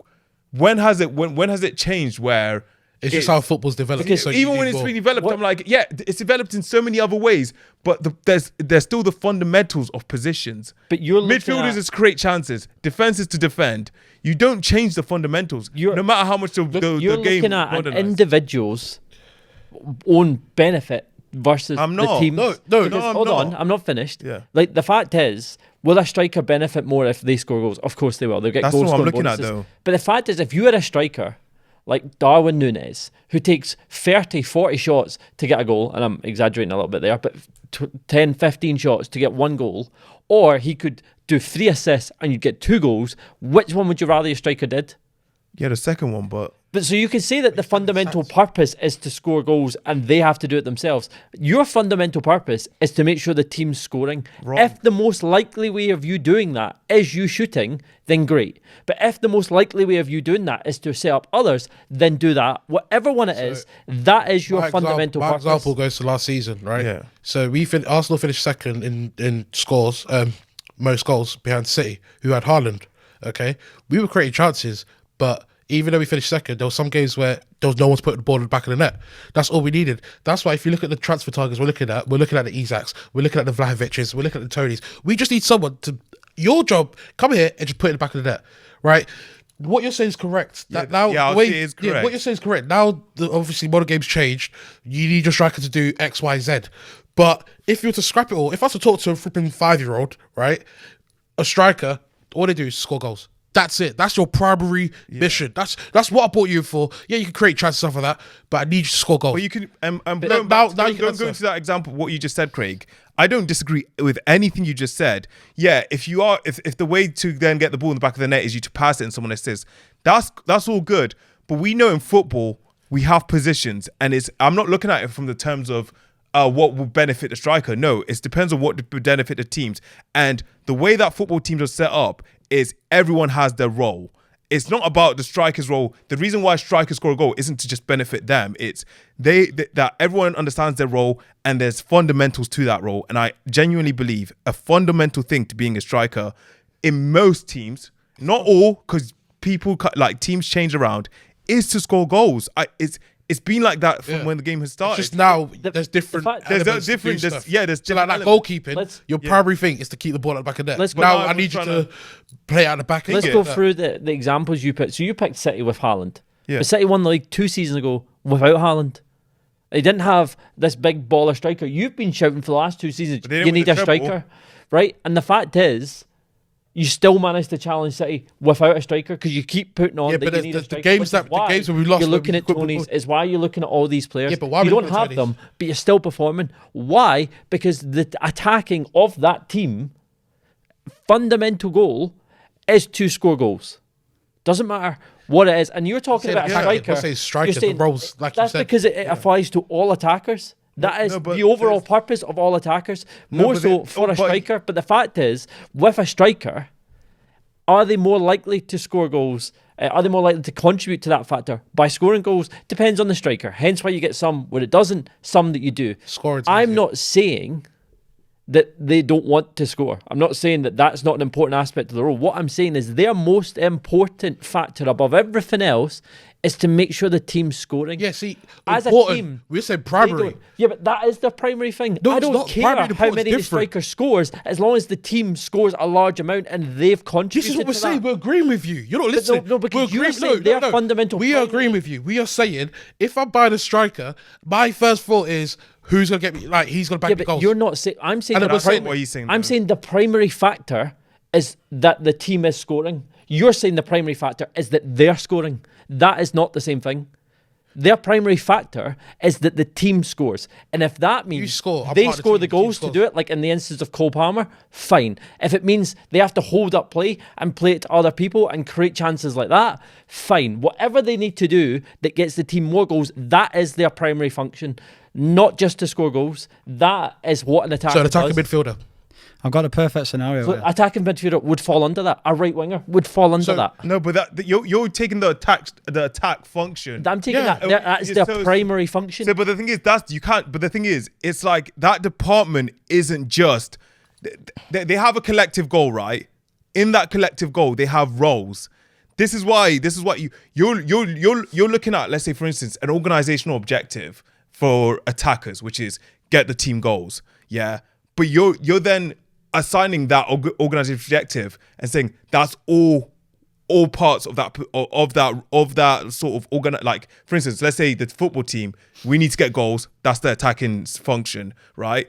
when has it changed where
It's just how football's developed.
because
So you
even
need
when it's
more.
been developed, I'm like, yeah, it's developed in so many other ways, but there's still the fundamentals of positions.
But you're looking
Midfielders
at-
is to create chances, defense is to defend. You don't change the fundamentals, no matter how much the
You're
game
looking at an
modernized.
individual's own benefit versus
I'm
the
not.
team.
No,
Because-
I'm
hold
not.
on, I'm not finished.
Yeah.
Like the fact is, will a striker benefit more if they score goals? Of course they will. They'll get
That's
goal
what I'm
scoring
looking at,
bonuses.
though.
But the fact is, if you are a striker like Darwin Núñez, who takes 30, 40 shots to get a goal, and I'm exaggerating a little bit there, but 10, 15 shots to get one goal, or he could do 3 assists and you'd get 2 goals, which one would you rather your striker did?
Yeah, the second one, but
But so you can say that the fundamental purpose is to score goals and they have to do it themselves. Your fundamental purpose is to make sure the team's scoring.
Wrong.
If the most likely way of you doing that is you shooting, then great. But if the most likely way of you doing that is to set up others, then do that. Whatever one it is, that is your fundamental
my
purpose.
example goes to last season, right?
Yeah.
So Arsenal finished second in scores, most goals behind City, who had Haaland. Okay, we were creating chances, but even though we finished second, there were some games where there was no one's putting the ball in the back of the net. That's all we needed. That's why if you look at the transfer targets we're looking at the Isaks, we're looking at the Vlahovic's, we're looking at the Tonys. We just need someone to, your job, come here and just put it in the back of the net, right? What you're saying is correct.
Yeah, I'll say it is correct.
What you're saying is correct. Now, obviously, modern games changed. You need your striker to do X, Y, Z. But if you were to scrap it all, if I was to talk to a flipping 5-year-old, right, a striker, all they do is score goals. That's it. That's your primary mission. That's what I brought you for. Yeah, you can create chances stuff like that, but I need you to score goals.
But you can, going
now you can
to
answer.
that example, what you just said, Craig, I don't disagree with anything you just said. Yeah, if the way to then get the ball in the back of the net is you to pass it and someone assists, that's all good. But we know in football, we have positions, and I'm not looking at it from the terms of what will benefit the striker. No, it depends on what would benefit the teams. And the way that football teams are set up is everyone has their role. It's not about the striker's role. The reason why strikers score a goal isn't to just benefit them. It's that everyone understands their role and there's fundamentals to that role. And I genuinely believe a fundamental thing to being a striker in most teams, not all, because teams change around, is to score goals. It's been like that from when the game has started.
Just now, there's different.
there's
elements to
different-
do
there's-
stuff.
yeah, there's
so like that
different
goalkeeping. Your primary thing is to keep the ball at the back of the net.
Let's go-
Now
But
I need you
trying
to play out the back.
Let's
Yeah.
go through the examples you picked. So you picked City with Haaland.
Yeah.
But City won the league 2 seasons ago without Haaland. They didn't have this big baller striker. You've been shouting for the last 2 seasons,
But they didn't
you
win
need
the
a
treble.
striker, right? And the fact is, you still managed to challenge City without a striker because you keep putting on
Yeah,
that
but
you
the-
need
the
a striker.
games
which is
that- the
why
games where we lost
you're
when
looking
we
at
quit
Tony's.
before-
Is why you're looking at all these players.
Yeah, but why
you
we
don't
looking at
have
Tony's?
them, but you're still performing. Why? Because the attacking of that team fundamental goal is to score goals. Doesn't matter what it is. And you're talking
Saying
about a
attacking,
striker.
we're saying striker,
You're
the
saying
roles, like you
that's
said.
because it applies to all attackers. That is
No, but
the overall
there's-
purpose of all attackers,
No,
more
but
so
then-
for a
but-
striker. But the fact is, with a striker, are they more likely to score goals? Are they more likely to contribute to that factor by scoring goals? Depends on the striker. Hence why you get some where it doesn't, some that you do.
Scoring's
I'm
easier.
not saying that they don't want to score. I'm not saying that that's not an important aspect of the role. What I'm saying is their most important factor above everything else is to make sure the team's scoring.
Yeah, see,
As a
important.
team,
We said
they
primary.
don't- Yeah, but that is the primary thing.
No,
I
it's
don't
not.
care
Primary and
how
important's
many the
different.
striker scores as long as the team scores a large amount and they've contributed
This is what we're
to
saying.
that.
We're agreeing with you. You're not listening.
no, because
We're
you're
agreeing-
saying they're fundamental
We are
primary-
agreeing with you. We are saying if I'm buying a striker, my first thought is who's gonna get me? Like he's gonna back
Yeah,
the
but
goals.
you're not saying. I'm saying
And
the
that's
not
primary.
what he's saying,
I'm
though.
saying the primary factor is that the team is scoring. You're saying the primary factor is that they're scoring. That is not the same thing. Their primary factor is that the team scores. And if that means
score, I'm
they
part of the
score
team,
the
the team
goals to
scores.
do it, like in the instance of Cole Palmer, fine. If it means they have to hold up play and play it to other people and create chances like that, fine. Whatever they need to do that gets the team more goals, that is their primary function. Not just to score goals. That is what an attacker
So an attacking
does.
midfielder.
I've got a perfect scenario.
So
here.
attacking midfielder would fall under that. A right winger would fall under
So-
that.
No, but you're taking the attack function.
I'm taking
Yeah.
that's their
So-
primary function.
So, but the thing is, you can't. But the thing is, it's like that department isn't just. They have a collective goal, right? In that collective goal, they have roles. This is why you're looking at. Let's say, for instance, an organizational objective for attackers, which is get the team goals. Yeah, but you're then assigning that organizational objective and saying that's all parts of that sort of like, for instance, let's say the football team, we need to get goals. That's the attacking function, right?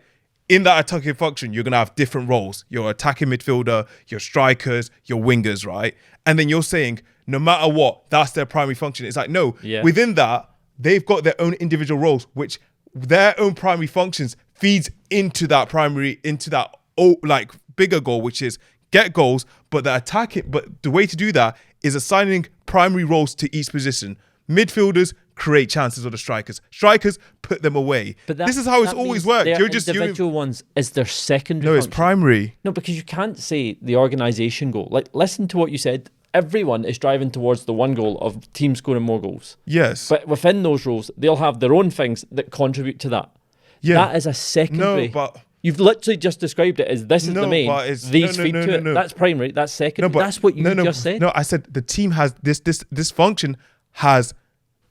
In that attacking function, you're gonna have different roles. Your attacking midfielder, your strikers, your wingers, right? And then you're saying no matter what, that's their primary function. It's like no,
Yeah.
within that they've got their own individual roles, which their own primary functions feeds into that like bigger goal, which is get goals. But the way to do that is assigning primary roles to each position. Midfielders create chances of the strikers. Strikers put them away.
But
This is how it's
that
always
means
worked.
their
You're just
individual ones is their secondary.
no, it's
function.
primary.
No, because you can't say the organisation goal. Like, listen to what you said. Everyone is driving towards the one goal of team scoring more goals.
Yes.
But within those roles, they'll have their own things that contribute to that.
Yeah.
That is a secondary.
No, but
You've literally just described it as this is
No,
the main.
but it's-
These
no,
feed
no,
to
no,
it.
no.
That's primary. That's secondary.
no, but
That's what you
no,
just said.
No, I said the team has this function has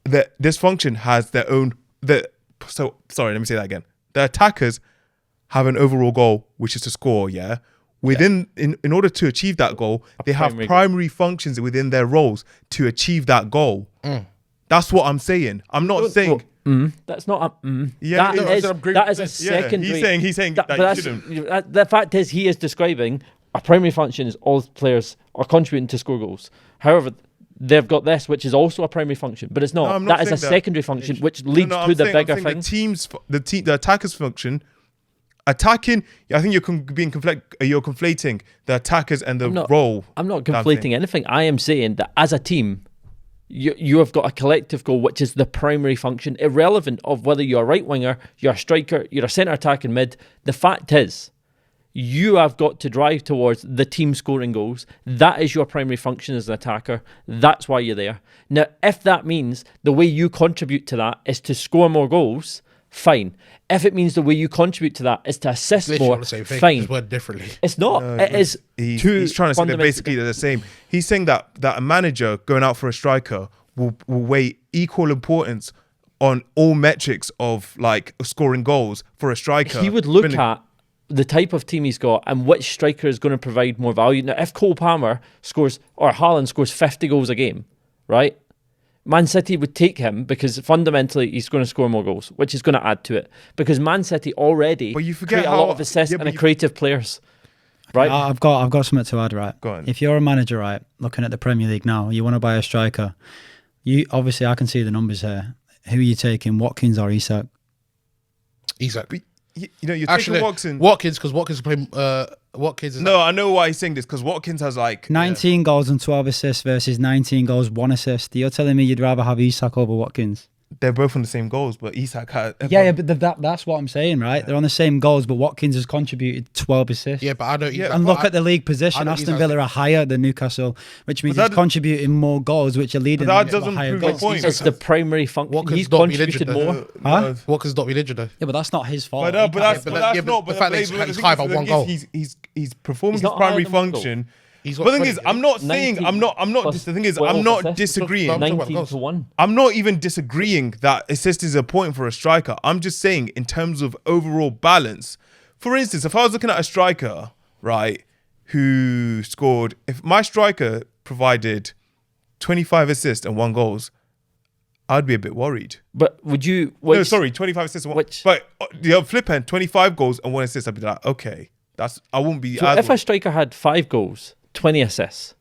this function has their own. So sorry, let me say that again. The attackers have an overall goal, which is to score. Yeah. In order to achieve that goal, they have
primary
primary functions within their roles to achieve that goal. That's what I'm saying. I'm not saying.
That's not a.
Yeah,
that
no,
is,
I'm agreeing
that
with
is a
this.
Yeah,
secondary.
he's saying
But
that you
that's-
shouldn't.
the fact is, he is describing a primary function is all players are contributing to score goals. However, they've got this, which is also a primary function, but it's not.
No, I'm not
That is a
saying that.
secondary function, which leads
No,
to
I'm
the
saying- I'm
bigger
saying
thing.
The attacker's function, attacking. I think you're conflating the attackers and the role.
I'm not
kind of
conflating
thing.
anything. I am saying that as a team, you have got a collective goal, which is the primary function, irrelevant of whether you're a right winger, you're a striker, you're a centre attacking mid. The fact is, you have got to drive towards the team scoring goals. That is your primary function as an attacker. That's why you're there. Now, if that means the way you contribute to that is to score more goals, fine. If it means the way you contribute to that is to assist
Literally
more,
on the same thing.
fine.
Just worded differently.
It's not. It is
He's trying to say that
fundamentally
basically they're the same. He's saying that a manager going out for a striker will weigh equal importance on all metrics of like scoring goals for a striker.
He would look at the type of team he's got and which striker is going to provide more value. Now, if Cole Palmer scores or Haaland scores 50 goals a game, right? Man City would take him because fundamentally he's going to score more goals, which is going to add to it. Because Man City already
But you forget
create a
how-
lot of assists
yeah, but
and
you-
creative players, right?
I've got something to add, right?
Go on.
If you're a manager, right, looking at the Premier League now, you want to buy a striker. You obviously, I can see the numbers here. Who are you taking, Watkins or Isak?
Isak.
You're
Actually,
taking Watson.
Watkins, because Watkins is playing. Watkins is
No, I know why he's saying this because Watkins has like
19 goals and 12 assists versus 19 goals, 1 assist. You're telling me you'd rather have Isak over Watkins?
they're both on the same goals, but Isak had
Yeah, but that's what I'm saying, right? They're on the same goals, but Watkins has contributed 12 assists.
Yeah, but I don't.
Yeah,
And look
I-
at the league
I
position.
don't
Aston
use
Villa
that.
are higher than Newcastle, which means
But
he's
that-
contributing more goals, which are leading
But that
them to
doesn't
higher
prove
goals.
the point.
It's the primary function.
Watkins
He's
not been
contributed
injured,
more.
though.
Huh?
Watkins not been injured though.
Yeah, but that's not his fault.
But,
He
but
can't-
that's,
but
but
that-
that's
yeah, but
not.
the
But
fact that
the
he's
thing
high
is-
by
the
one
thing
goal.
is he's performed
He's
his
not
primary
higher than one goal.
function.
He's
But
got
the thing
20,
is, I'm not saying
19
I'm not.
plus
The thing is,
12
I'm not
assists.
disagreeing.
I'm talking about
19
goals.
to 1.
I'm not even disagreeing that assist is important for a striker. I'm just saying in terms of overall balance. For instance, if I was looking at a striker, right, who scored, if my striker provided 25 assists and 1 goals, I'd be a bit worried.
But would you?
No, sorry, 25 assists and 1.
which-
But the flip end, 25 goals and 1 assist, I'd be like, okay, I won't be
So
as
if a striker had 5 goals, 20 assists,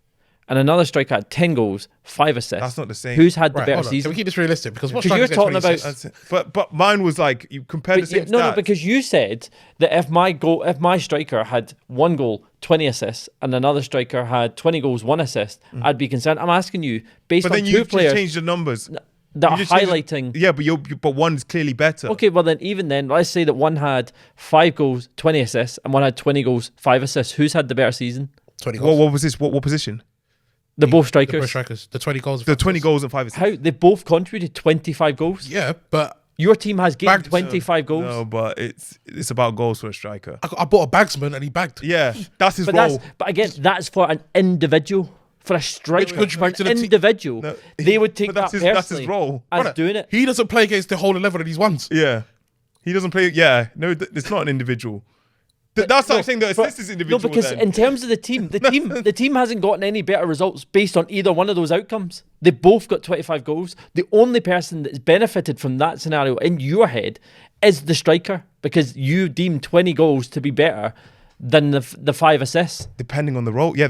and another striker had 10 goals, 5 assists.
That's not the same.
Who's had the
Right,
better
hold on. Can
season?
we keep this realistic? Because what
Because you're
strikers get
talking
26?
about-
But mine was like you compared the same
No,
stats.
because you said that if my striker had 1 goal, 20 assists, and another striker had 20 goals, 1 assist, I'd be concerned. I'm asking you, based
But
on
then
2
you just
players
changed the numbers.
that are
You just changed
highlighting.
Yeah, but one's clearly better.
Okay, well then, even then, let's say that one had 5 goals, 20 assists, and one had 20 goals, 5 assists. Who's had the better season?
20 goals.
What was this? What position?
They're both
The pro
strikers.
strikers. The 20 goals.
The 20 goals and 5 assists.
How they both contributed 25 goals.
Yeah, but
Your team has gained
Bagged-
25 goals.
No, but it's about goals for a striker.
I bought a bagsman and he bagged.
Yeah, that's his
But
role.
again, that's for an individual. For a striker, for
contribute to
an
the
individual,
No,
they would take
but
that
that's his- that's his
personally
role.
as
Brother,
doing it.
He doesn't play against the whole 11 of these ones.
Yeah, he doesn't play. Yeah, no, it's not an individual. That's like saying that
But-
assist is individual.
No, because
then.
in terms of the team, the team hasn't gotten any better results based on either one of those outcomes. They both got 25 goals. The only person that's benefited from that scenario in your head is the striker, because you deem 20 goals to be better than the 5 assists.
depending on the role, yeah,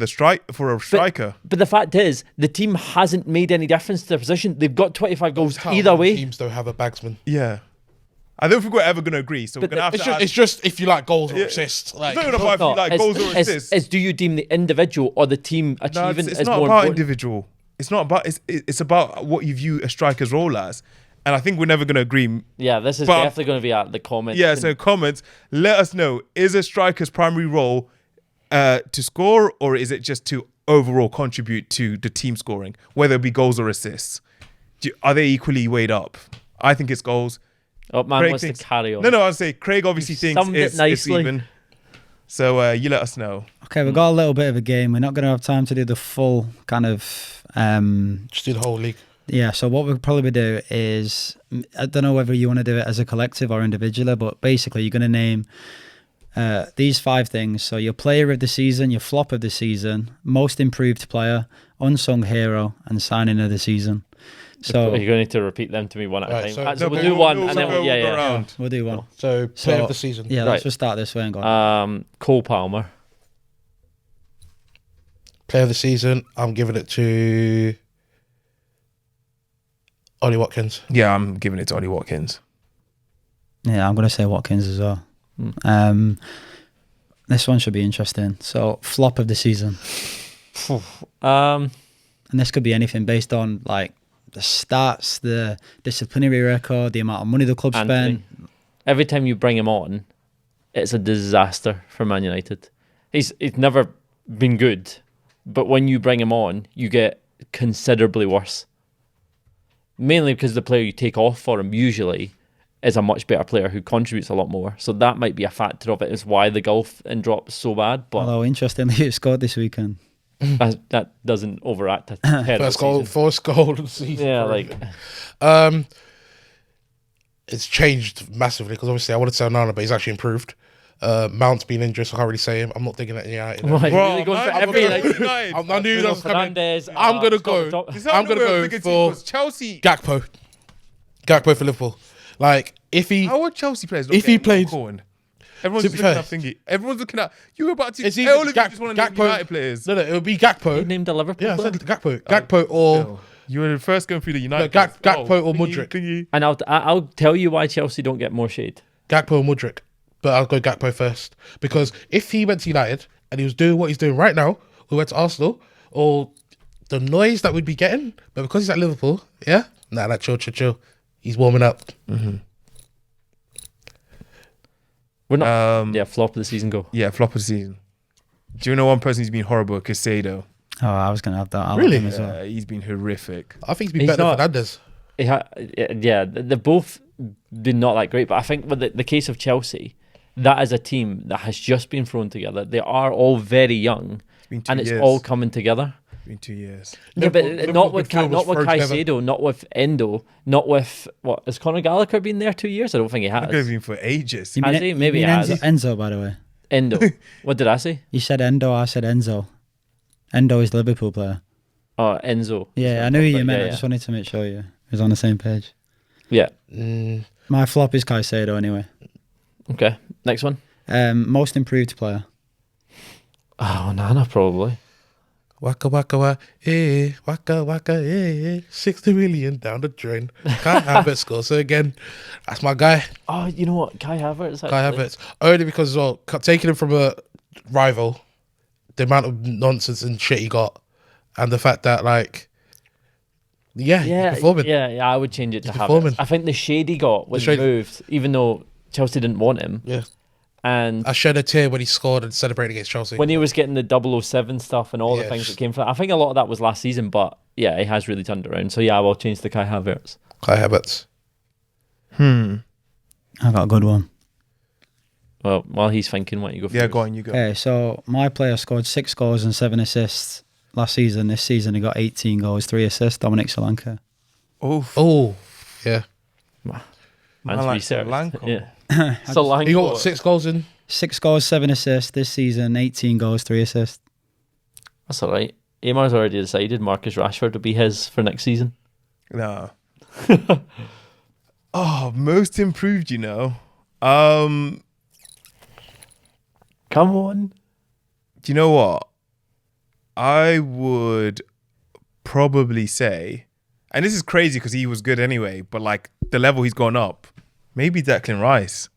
for a striker.
But the fact is, the team hasn't made any difference to their position. They've got 25 goals
How
either
many
way.
Teams don't have a bagsman.
Yeah, I don't think we're ever going to agree. So we're
But
going to have
It's
to.
just,
add-
it's just if you like goals or
Yeah.
assists. Like,
It's not even about if you like goals or assists.
It's do you deem the individual or the team
No,
achieving
it's
as
not
more
about
important?
individual. It's not about. It's about what you view a striker's role as, and I think we're never going to agree.
Yeah, this is
But-
definitely going to be at the comment.
Yeah. So comments, let us know: is a striker's primary role to score, or is it just to overall contribute to the team scoring, whether it be goals or assists? Are they equally weighed up? I think it's goals.
Oh, man
Craig
wants
thinks-
to carry on.
No, I'd say Craig obviously thinks
summed it
it's
nicely.
even. So you let us know.
Okay, we've got a little bit of a game. We're not going to have time to do the full kind of.
just do the whole league.
Yeah, so what we'll probably do is, I don't know whether you want to do it as a collective or individually, but basically you're going to name these 5 things. So your player of the season, your flop of the season, most improved player, unsung hero, and signing of the season. So
You're going to need to repeat them to me one at a
Right,
time.
so-
So
No,
we'll
but
do
we'll-
one,
we'll
and then
go-
we'll, yeah,
we'll go
yeah.
around.
we'll do one.
So player
So-
of the season.
Yeah,
Right.
let's just start this way and go.
Cole Palmer.
Player of the season. I'm giving it to Ollie Watkins.
Yeah, I'm giving it to Ollie Watkins.
Yeah, I'm going to say Watkins as well. This one should be interesting. So, flop of the season.
Um,
And this could be anything based on like the stats, the disciplinary record, the amount of money the club
Anthony.
spent.
Every time you bring him on, it's a disaster for Man United. He's never been good, but when you bring him on, you get considerably worse. Mainly because the player you take off for him usually is a much better player who contributes a lot more. So that might be a factor of it, is why the gulf and drop is so bad. But
Although, interestingly, he scored this weekend.
that doesn't overact a terrible season.
First goal of the season.
Yeah, like
It's changed massively because obviously I wanted to say Onana, but he's actually improved. Mount's been injured, so I can't really say him. I'm not thinking that. Yeah,
Right,
Bro,
really going for
man,
every
I'm
like,
United.
I knew that was coming.
Fernandes.
I'm gonna
stop,
go.
stop.
Is that
I'm
the
gonna
way
go
a bigger team
for-
was? Chelsea.
Gakpo for Liverpool. Like if he
How are Chelsea players? Not
if he
getting
played-
corn? Everyone's
To
just
be
looking
fair-
at thingy. Everyone's looking at you. Were about to.
It's either
All of you
Gak-
just want to name
Gakpo-
United players.
no, it would be
He
Gakpo.
named a Liverpool
Yeah, I
player.
said Gakpo or
You were first going through the United.
No,
players.
Gakpo or
thingy,
Mudryk.
thingy.
And I'll tell you why Chelsea don't get more shade.
Gakpo or Mudryk. But I'll go Gakpo first because if he went to United and he was doing what he's doing right now, we went to Arsenal, or the noise that we'd be getting, but because he's at Liverpool, yeah, chill. He's warming up.
We're not.
Yeah,
Flop of the season go.
flop of the season. Do you know one person who's been horrible? Casado.
Oh, I was going to have that. I
Really?
like him as well.
He's been horrific.
I think he's been
He's
better
not-
than Fernandes.
They've both been not that great. But I think with the case of Chelsea, that is a team that has just been thrown together. They are all very young,
It's been 2
and
years.
it's all coming together.
It's been 2 years.
Yeah, but
Liverpool
not with
midfield was
not with
thrown together.
Caicedo, not with Endo, not with what has Conor Gallagher been there 2 years? I don't think he
I've
has.
been for ages.
You
Has
mean-
he? Maybe
you
he
mean
has.
Enzo, by the way.
Endo. What did I say?
You said Endo, I said Enzo. Endo is Liverpool player.
Oh, Enzo.
Yeah, I knew who you meant.
Yeah,
I just wanted to make sure you was on the same page.
yeah.
My flop is Caicedo anyway.
Okay. Next one.
Most improved player.
Oh, Nana probably.
Waka waka wa, waka waka, 60 million down the drain. Kai Havertz scores again. That's my guy,
Oh, you know what? Kai Havertz.
Kai
Actually.
Havertz. Only because well, taking him from a rival, the amount of nonsense and shit he got, and the fact that like, he's performing.
Yeah, I would change it to
performing.
Havertz. I think the shade he got when he
shade-
moved, even though Chelsea didn't want him,
Yeah,
and
I shed a tear when he scored and celebrated against Chelsea.
when he was getting the 007 stuff and all the
Yeah,
things
just-
that came from it, I think a lot of that was last season, but yeah, he has really turned it around. So yeah, I will change to Kai Havertz.
Kai Havertz.
I got a good one.
Well, while he's thinking, why don't you go first?
Yeah, go on, you go.
Okay, so my player scored 6 goals and 7 assists last season. This season he got 18 goals, 3 assists. Dominic Solanke.
Oh, yeah.
Man's
I like
research.
Solanke.
Yeah. Solanke.
He got 6 goals in.
6 goals, 7 assists this season. 18 goals, 3 assists.
That's all right. Amar's already decided Marcus Rashford will be his for next season.
No. Oh, most improved, you know. Do
Come on.
you know what? I would probably say, and this is crazy because he was good anyway, but like the level he's gone up, maybe Declan Rice.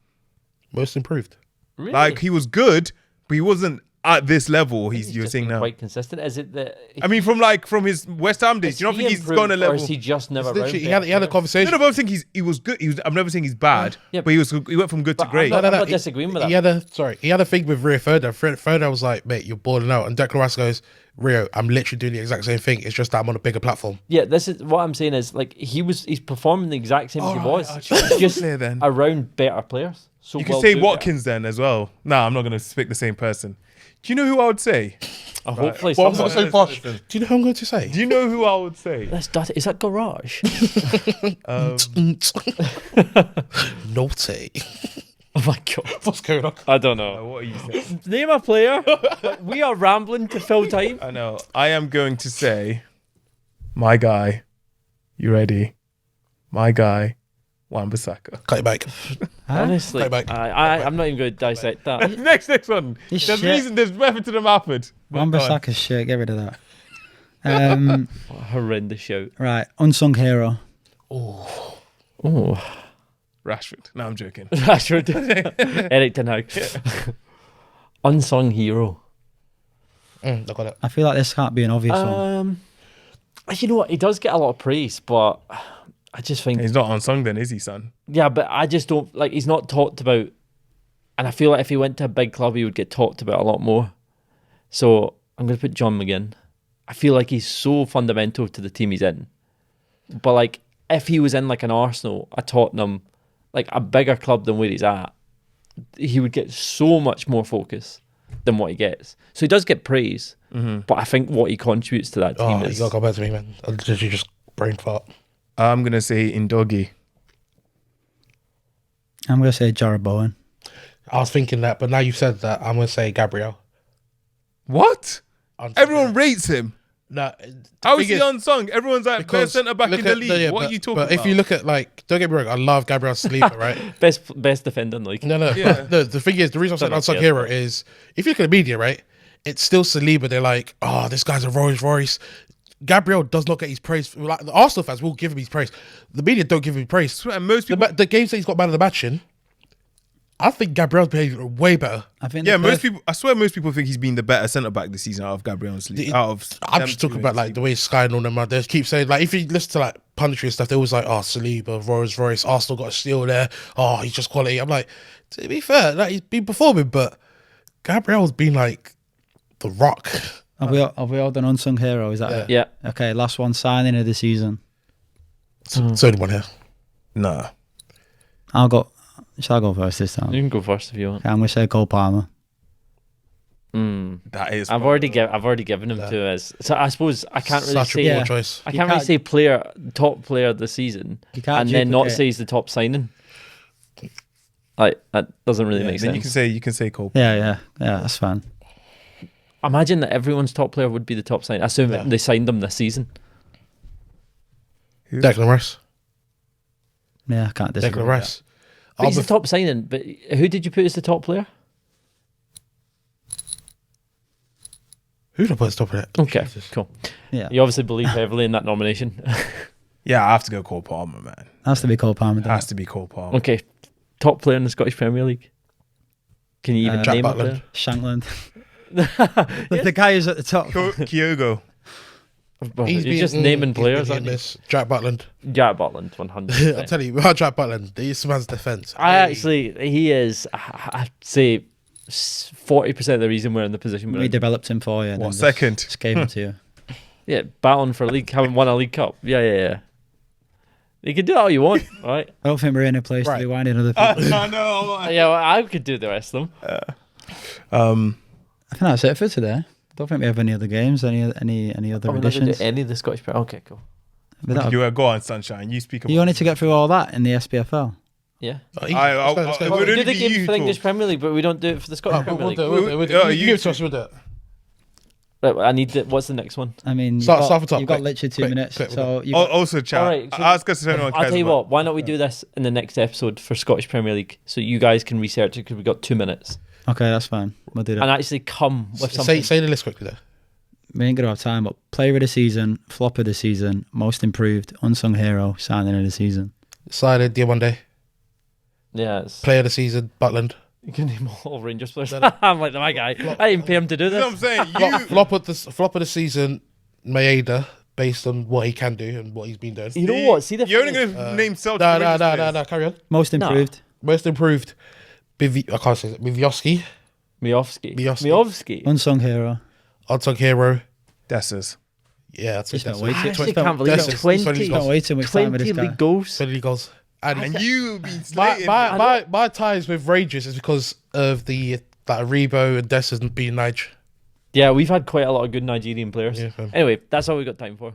Most improved.
Really?
Like he was good, but he wasn't at this level you're
just
seeing
been
now.
quite consistent. Is it that?
I mean, from his West Ham days,
is
you don't
he
think he's
improved,
gone a
or
level?
is he just never?
Literally,
round
he had a
No,
conversation.
no, but I think he was good. I'm never saying he's bad,
Yeah,
but he went from good to
but
great.
I'm not
He-
disagreeing with
he
that.
He had a thing with Rio Ferdinand. Ferdinand was like, mate, you're balling out. And Declan Rice goes, Rio, I'm literally doing the exact same thing. It's just that I'm on a bigger platform.
Yeah, this is what I'm saying is like he's performing the exact same as he
Alright,
was.
I'll change
He's just
player then.
around better players. So
You can
well
say
do
Watkins then as well. Nah, I'm not going to pick the same person. Do you know who I would say?
Hopefully,
Well, I'm
someone-
not so posh. Do you know who I'm going to say?
Do you know who I would say?
That's dirty. Is that garage?
Naughty.
Oh my god!
What's going on?
I don't know.
What are you saying?
Name a player. We are rambling to fill time.
I know. I am going to say, my guy. You ready? My guy, Wan-Bissaka.
Cut it back.
Honestly,
Play back.
I'm not even going to dissect that.
next one.
This
There's
shit.
reason. There's method to the method.
Wan-Bissaka's shit. Get rid of that.
What a horrendous shout.
Right, unsung hero.
Oh,
Rashford. No, I'm joking.
Rashford. Eric Ten Hag. Unsung hero.
I got it.
I feel like this can't be an obvious one.
You know what? He does get a lot of praise, but I just think,
He's not unsung then, is he, son?
yeah, but I just don't like. He's not talked about, and I feel like if he went to a big club, he would get talked about a lot more. So I'm going to put John McGinn. I feel like he's so fundamental to the team he's in. But like, if he was in like an Arsenal, a Tottenham, like a bigger club than where he's at, he would get so much more focus than what he gets. So he does get praise, but I think what he contributes to that team
Oh, you
is.
got to go back to me, man. I literally just brain fart.
I'm going to say Indogi.
I'm going to say Jared Bowen.
I was thinking that, but now you've said that, I'm going to say Gabriel.
What? Everyone rates him.
No,
How is he unsung? Everyone's like best centre back in the league. What are you talking
but
about?
if you look at, like, don't get me wrong, I love Gabriel Saliba, right?
Best defender in the league.
No.
Yeah.
No, the thing is, the reason I'm saying
Don't
unsung
know,
hero is, if you look at the media, right, it's still Saliba. They're like, oh, this guy's a Rolls Royce. Gabriel does not get his praise. Like, the Arsenal fans will give him his praise. The media don't give him praise.
And most people,
The games that he's got man of the match in, I think Gabriel's behaved way better.
I think
yeah,
the
most people. I swear, most people think he's been the better centre back this season out of Gabriel and Saliba. Out of
I'm
them
just
two
talking
in
about
this
like
league.
the way Sky and all them out there keep saying, like, if you listen to like punditry and stuff, they always like, oh, Saliba, Rolls Royce, Arsenal got a steal there. Oh, he's just quality. I'm like, to be fair, like, he's been performing, but Gabriel's been like the rock.
Have we all done unsung hero? Is that it?
Yeah.
Okay, last one, signing of the season.
It's only one here.
Nah.
Shall I go first this time?
You can go first if you want.
Okay, I'm going to say Cole Palmer.
That is.
I've already given him to us. So I suppose I can't really
Such
say.
a poor
Yeah.
choice.
I
You
can't really
can't-
say top player of the season,
You can't
and then not
duplicate.
say he's the top signing. Like that doesn't really make
Then
sense.
you can say Cole.
Yeah, that's fine.
Imagine that everyone's top player would be the top signing. Assume
Yeah.
they signed him this season.
Declan Rice.
Yeah, I can't disagree.
Declan
with
Rice.
But he's
I'll
the top signing. But who did you put as the top player?
Who did I put top of it?
Okay,
Jesus.
cool.
Yeah,
You obviously believe heavily in that nomination.
Yeah, I have to go Cole Palmer, man.
has to be Cole Palmer.
Has to be Cole Palmer.
Okay, top player in the Scottish Premier League. Can you even
Jack
name
Butland.
a player?
Shankland. the guy who's at the top.
Kyogo.
You're just naming players,
He's
aren't
been
you?
this. Jack Butland.
Jack Butland,
I'm
100%.
telling you, about Jack Butland, this man's defense.
He is, I'd say, 40% of the reason we're in the position we're
We
in.
developed him for you. and
What,
then just-
second?
Just gave him to you.
Yeah, battling for a league, haven't won a League Cup. Yeah. You can do all you want, right?
I don't think we're in a place to
Right.
be winding other people.
I know.
Yeah, well, I could do the rest of them.
I think that's it for today. Don't think we have any other games, any other
Oh, we're not gonna
additions.
do any of the Scottish Premier. Okay, cool.
But that-
You go on, Sunshine. You speak about
you wanted to get through all that in the SPFL.
Yeah.
Let's
I-
go.
would
We
only
do the
be
game
you
for the English
talk.
Premier League, but we don't do it for the Scottish Premier League.
You give it to us, we'll do it.
Right, I need what's the next one?
I mean,
Start from top,
you've got
quick,
literally 2
quick,
minutes.
quick,
So you
Also, chat.
Alright, so-
Ask us if anyone
I'll
cares
tell you
about-
what. Why don't we do this in the next episode for Scottish Premier League, so you guys can research it because we've got 2 minutes
okay, that's fine. We'll do that.
and actually come with something.
Say the list quickly there.
We ain't gonna have time, but player of the season, flop of the season, most improved, unsung hero, signing of the season.
Silent Diamande.
Yeah, it's,
Player of the season, Butland.
you can name all Rangers players.
No.
I'm like my guy. I didn't pay him to do
You know what I'm
this.
saying?
Flop of the season, Maeda, based on what he can do and what he's been doing.
You know what? See the
You're only
thing is-
going to name Celtic.
No,
Rangers players.
no, carry on.
Most
No.
improved.
Most improved, I can't say it. Bivioski,
Miovski.
Unsung hero.
Unsung hero.
Dessers.
Yeah, that's
Just
it.
not wait.
I
Just
actually
spent-
can't believe
That's
it.
just-
20,
that's
Don't wait too much time with
20
this guy.
league goals.
20 goals.
And you've been
My,
slated.
my ties with Rangers is because of the that Rebo and Dessers being Nige.
Yeah, we've had quite a lot of good Nigerian players.
Yeah,
Anyway, that's all we've got time for.